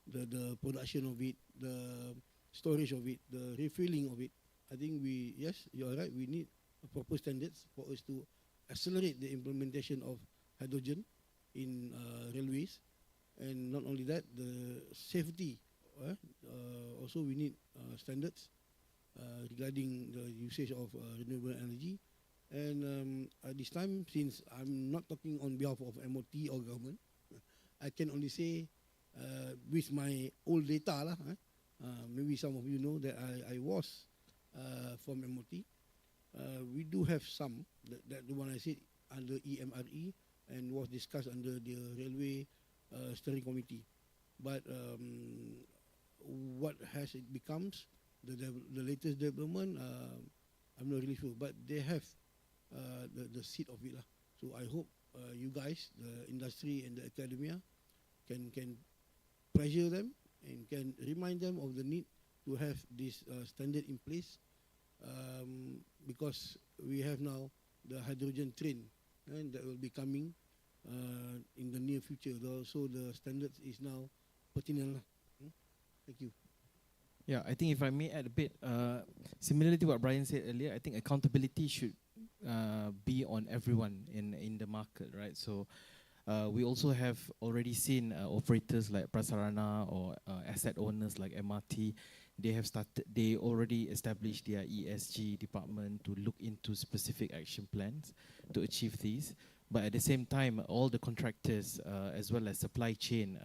Speaker 6: the production of it, the storage of it, the refilling of it. I think yes, you are right. We need proper standards for us to accelerate the implementation of hydrogen in railways. And not only that, the safety, also we need standards regarding the usage of renewable energy. And at this time, since I'm not talking on behalf of MOT or government, I can only say with my old data, maybe some of you know that I was from MOT. We do have some, that the one I said under EMRE and was discussed under the Railway Steering Committee. But what has it becomes, the latest development, I'm not really sure. But they have the seed of it lah. So I hope you guys, the industry and the academia, can pressure them and can remind them of the need to have this standard in place, because we have now the hydrogen train and that will be coming in the near future. So the standards is now pertinent lah. Thank you.
Speaker 4: Yeah, I think if I may add a bit, similarly to what Brian said earlier, I think accountability should be on everyone in the market, right? So we also have already seen operators like Prasarana or asset owners like MRT. They already established their ESG department to look into specific action plans to achieve these. But at the same time, all the contractors, as well as supply chain,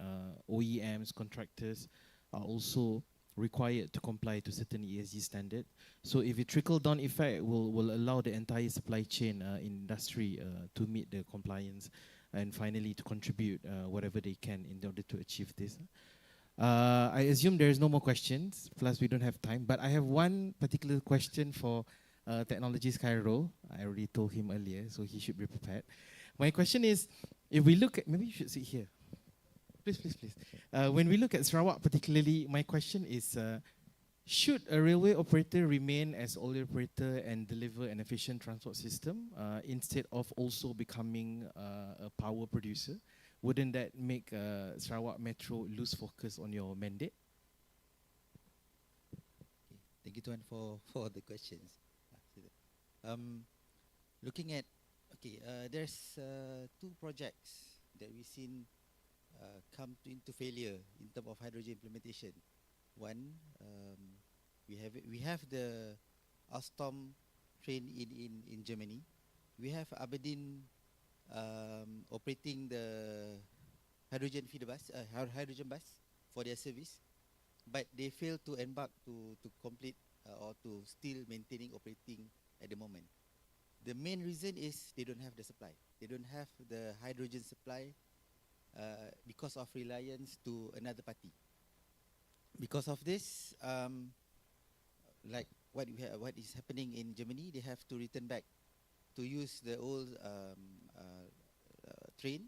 Speaker 4: OEMs, contractors, are also required to comply to certain ESG standard. So if a trickle-down effect will allow the entire supply chain industry to meet the compliance and finally to contribute whatever they can in order to achieve this. I assume there is no more questions, plus we don't have time, but I have one particular question for Technologies Cairo. I already told him earlier, so he should be prepared. My question is, if we look at, maybe you should sit here. Please. When we look at Sarawak particularly, my question is, should a railway operator remain as all operator and deliver an efficient transport system instead of also becoming a power producer? Wouldn't that make Sarawak Metro lose focus on your mandate?
Speaker 11: Thank you, Tuan, for the questions. Looking at, there's two projects that we've seen come into failure in terms of hydrogen implementation. One, we have the Alstom train in Germany. We have Aberdeen operating the hydrogen feeder bus, hydrogen bus for their service, but they fail to embark to complete or to still maintaining operating at the moment. The main reason is they don't have the supply. They don't have the hydrogen supply because of reliance to another party. Because of this, like what is happening in Germany, they have to return back to use the old train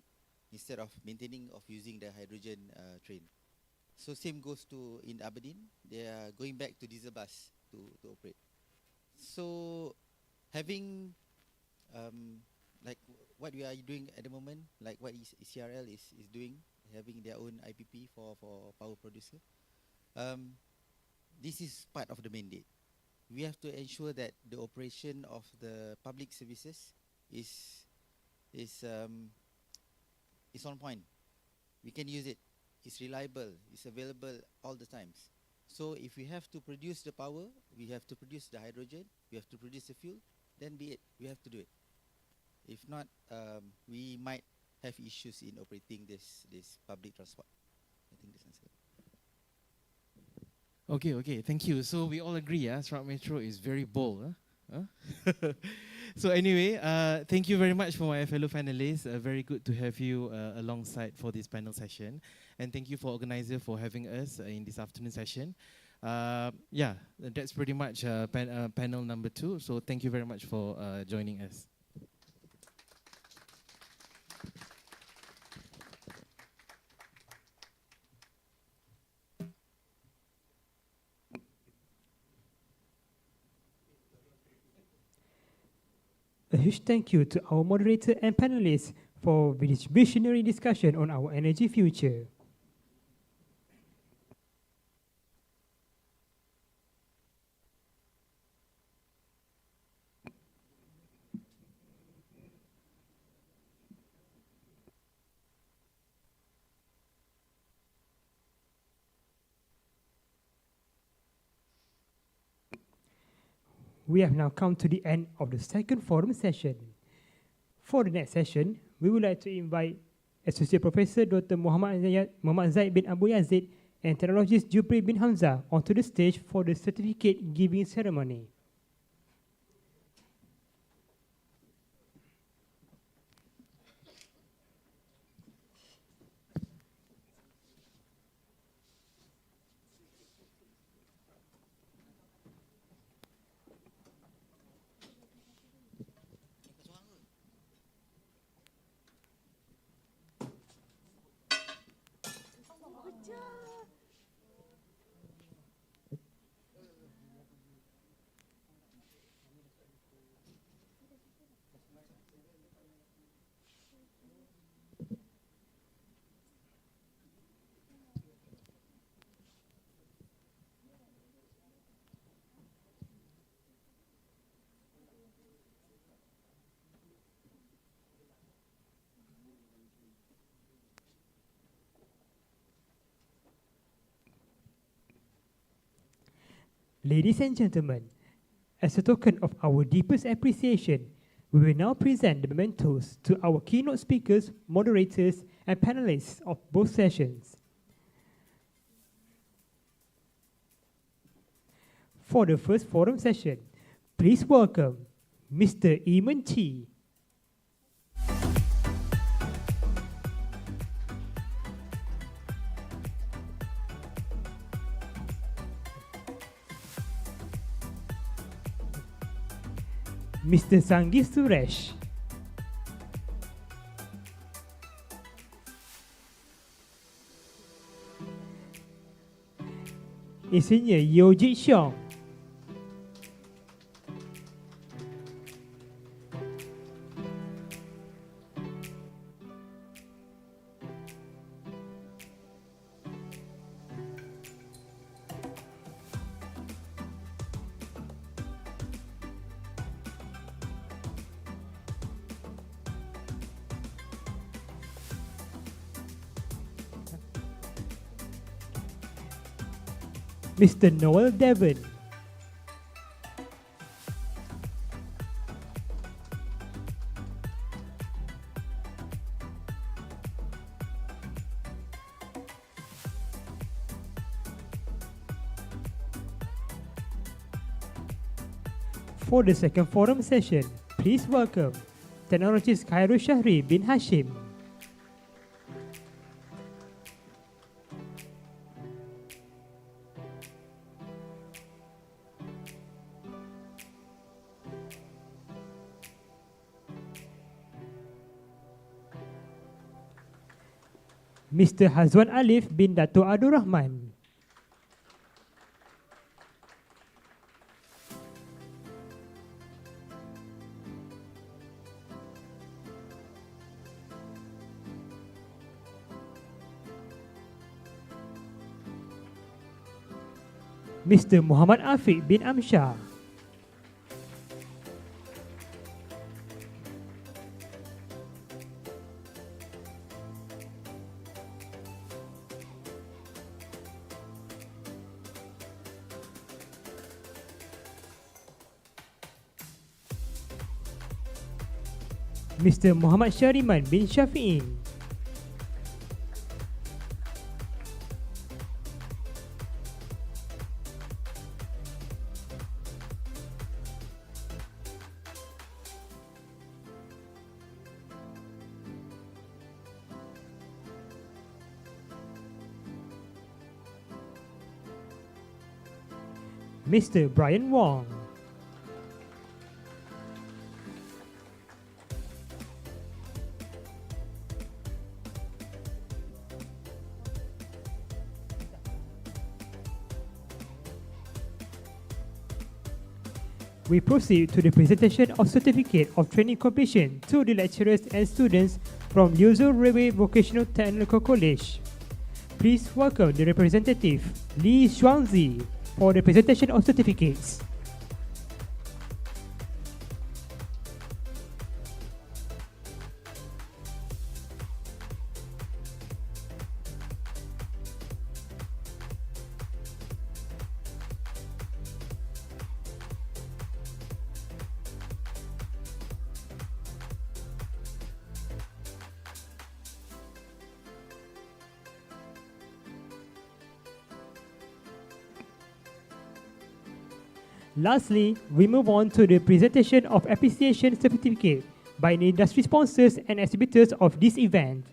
Speaker 11: instead of using the hydrogen train. So same goes to in Aberdeen. They are going back to diesel bus to operate. So having like what we are doing at the moment, like what ECRL is doing, having their own IPP for power producer. This is part of the mandate. We have to ensure that the operation of the public services is on point. We can use it. It's reliable. It's available all the times. So if we have to produce the power, we have to produce the hydrogen, we have to produce the fuel, then be it. We have to do it. If not, we might have issues in operating this public transport. I think this answer.
Speaker 4: Okay, thank you. So we all agree, Sarawak Metro is very bold. So anyway, thank you very much for my fellow panelists. Very good to have you alongside for this panel session. And thank you for organizer for having us in this afternoon session. Yeah, that's pretty much panel number 2. So thank you very much for joining us.
Speaker 1: A huge thank you to our moderator and panelists for this visionary discussion on our energy future. We have now come to the end of the second forum session. For the next session, we would like to invite Associate Professor Dr. Muhammad Zaid bin Abu Yazid and Technologist Jupri bin Hamzah onto the stage for the certificate giving ceremony. Ladies and gentlemen, as a token of our deepest appreciation, we will now present the mementos to our keynote speakers, moderators, and panelists of both sessions. For the first forum session, please welcome Mr. Eamon Chi. Mr. Sangeet Suresh. Engineer Yeo Jit Xiong. Mr. Noel Devon. For the second forum session, please welcome technologist Khairul Shahri bin Hashim. Mr. Hazwan Alif bin Dato' Abdul Rahman. Mr. Muhammad Afiq bin Amshar. Mr. Muhammad Syariman bin Syafi'in. Mr. Brian Wong. We proceed to the presentation of Certificate of Training Completion to the lecturers and students from Liuzhou Railway Vocational Technical College. Please welcome the representative, Li Xuangzi, for the presentation of certificates. Lastly, we move on to the presentation of appreciation certificate by the industry sponsors and exhibitors of this event.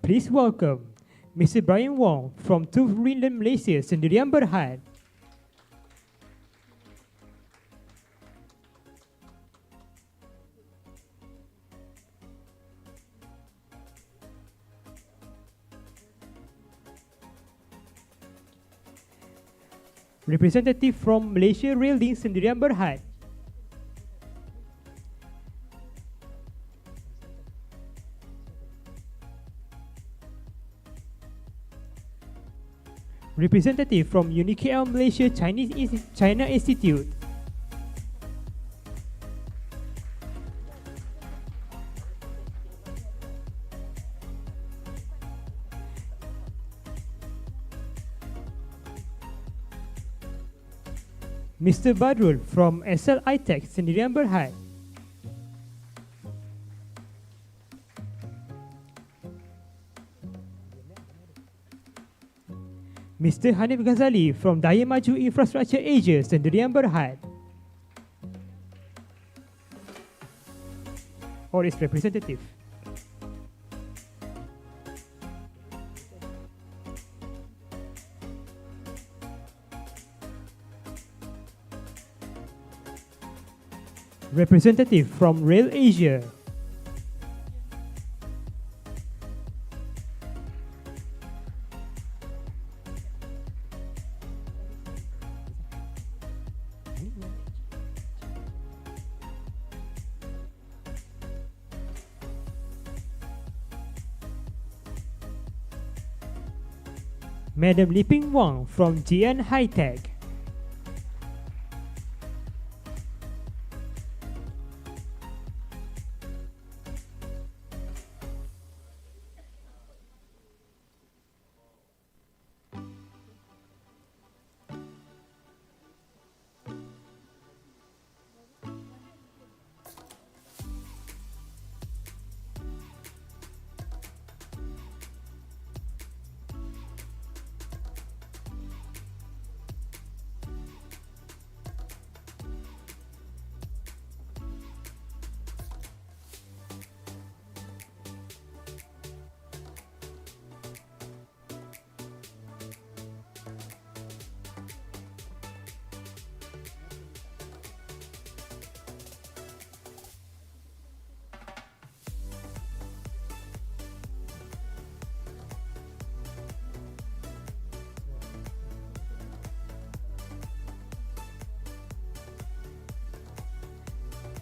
Speaker 1: Please welcome Mr. Brian Wong from Tourism Malaysia Sendirian Berhad. Representative from Malaysia Rail Link Sendirian Berhad. Representative from UniKL Malaysia China Institute. Mr. Badrul from SLI Tech Sendirian Berhad. Mr. Hanif Ghazali from Daya Maju Infrastructure Asia Sendirian Berhad, or its representative. Representative from Rail Asia. Madam Liping Wang from GN High Tech.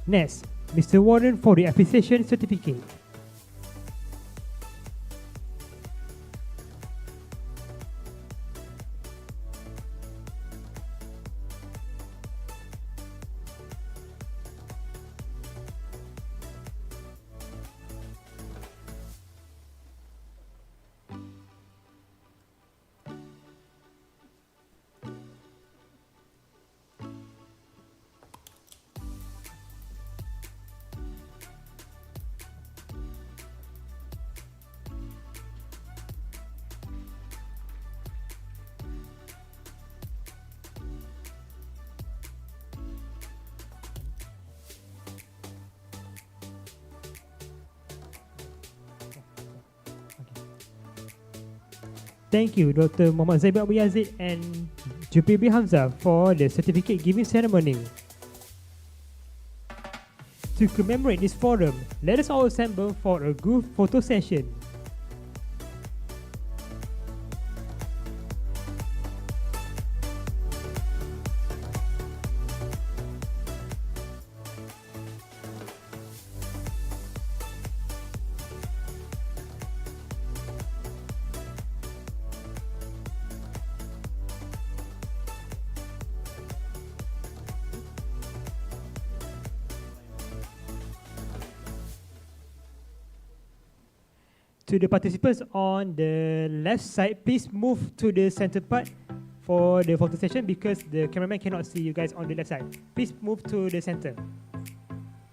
Speaker 1: Next, Mr. Warren for the appreciation certificate. Thank you, Dr. Muhammad Zaibul Abu Yazid and Jupibi Hamzah for the certificate giving ceremony. To commemorate this forum, let us all assemble for a group photo session. To the participants on the left side, please move to the center part for the photo session because the cameraman cannot see you guys on the left side. Please move to the center.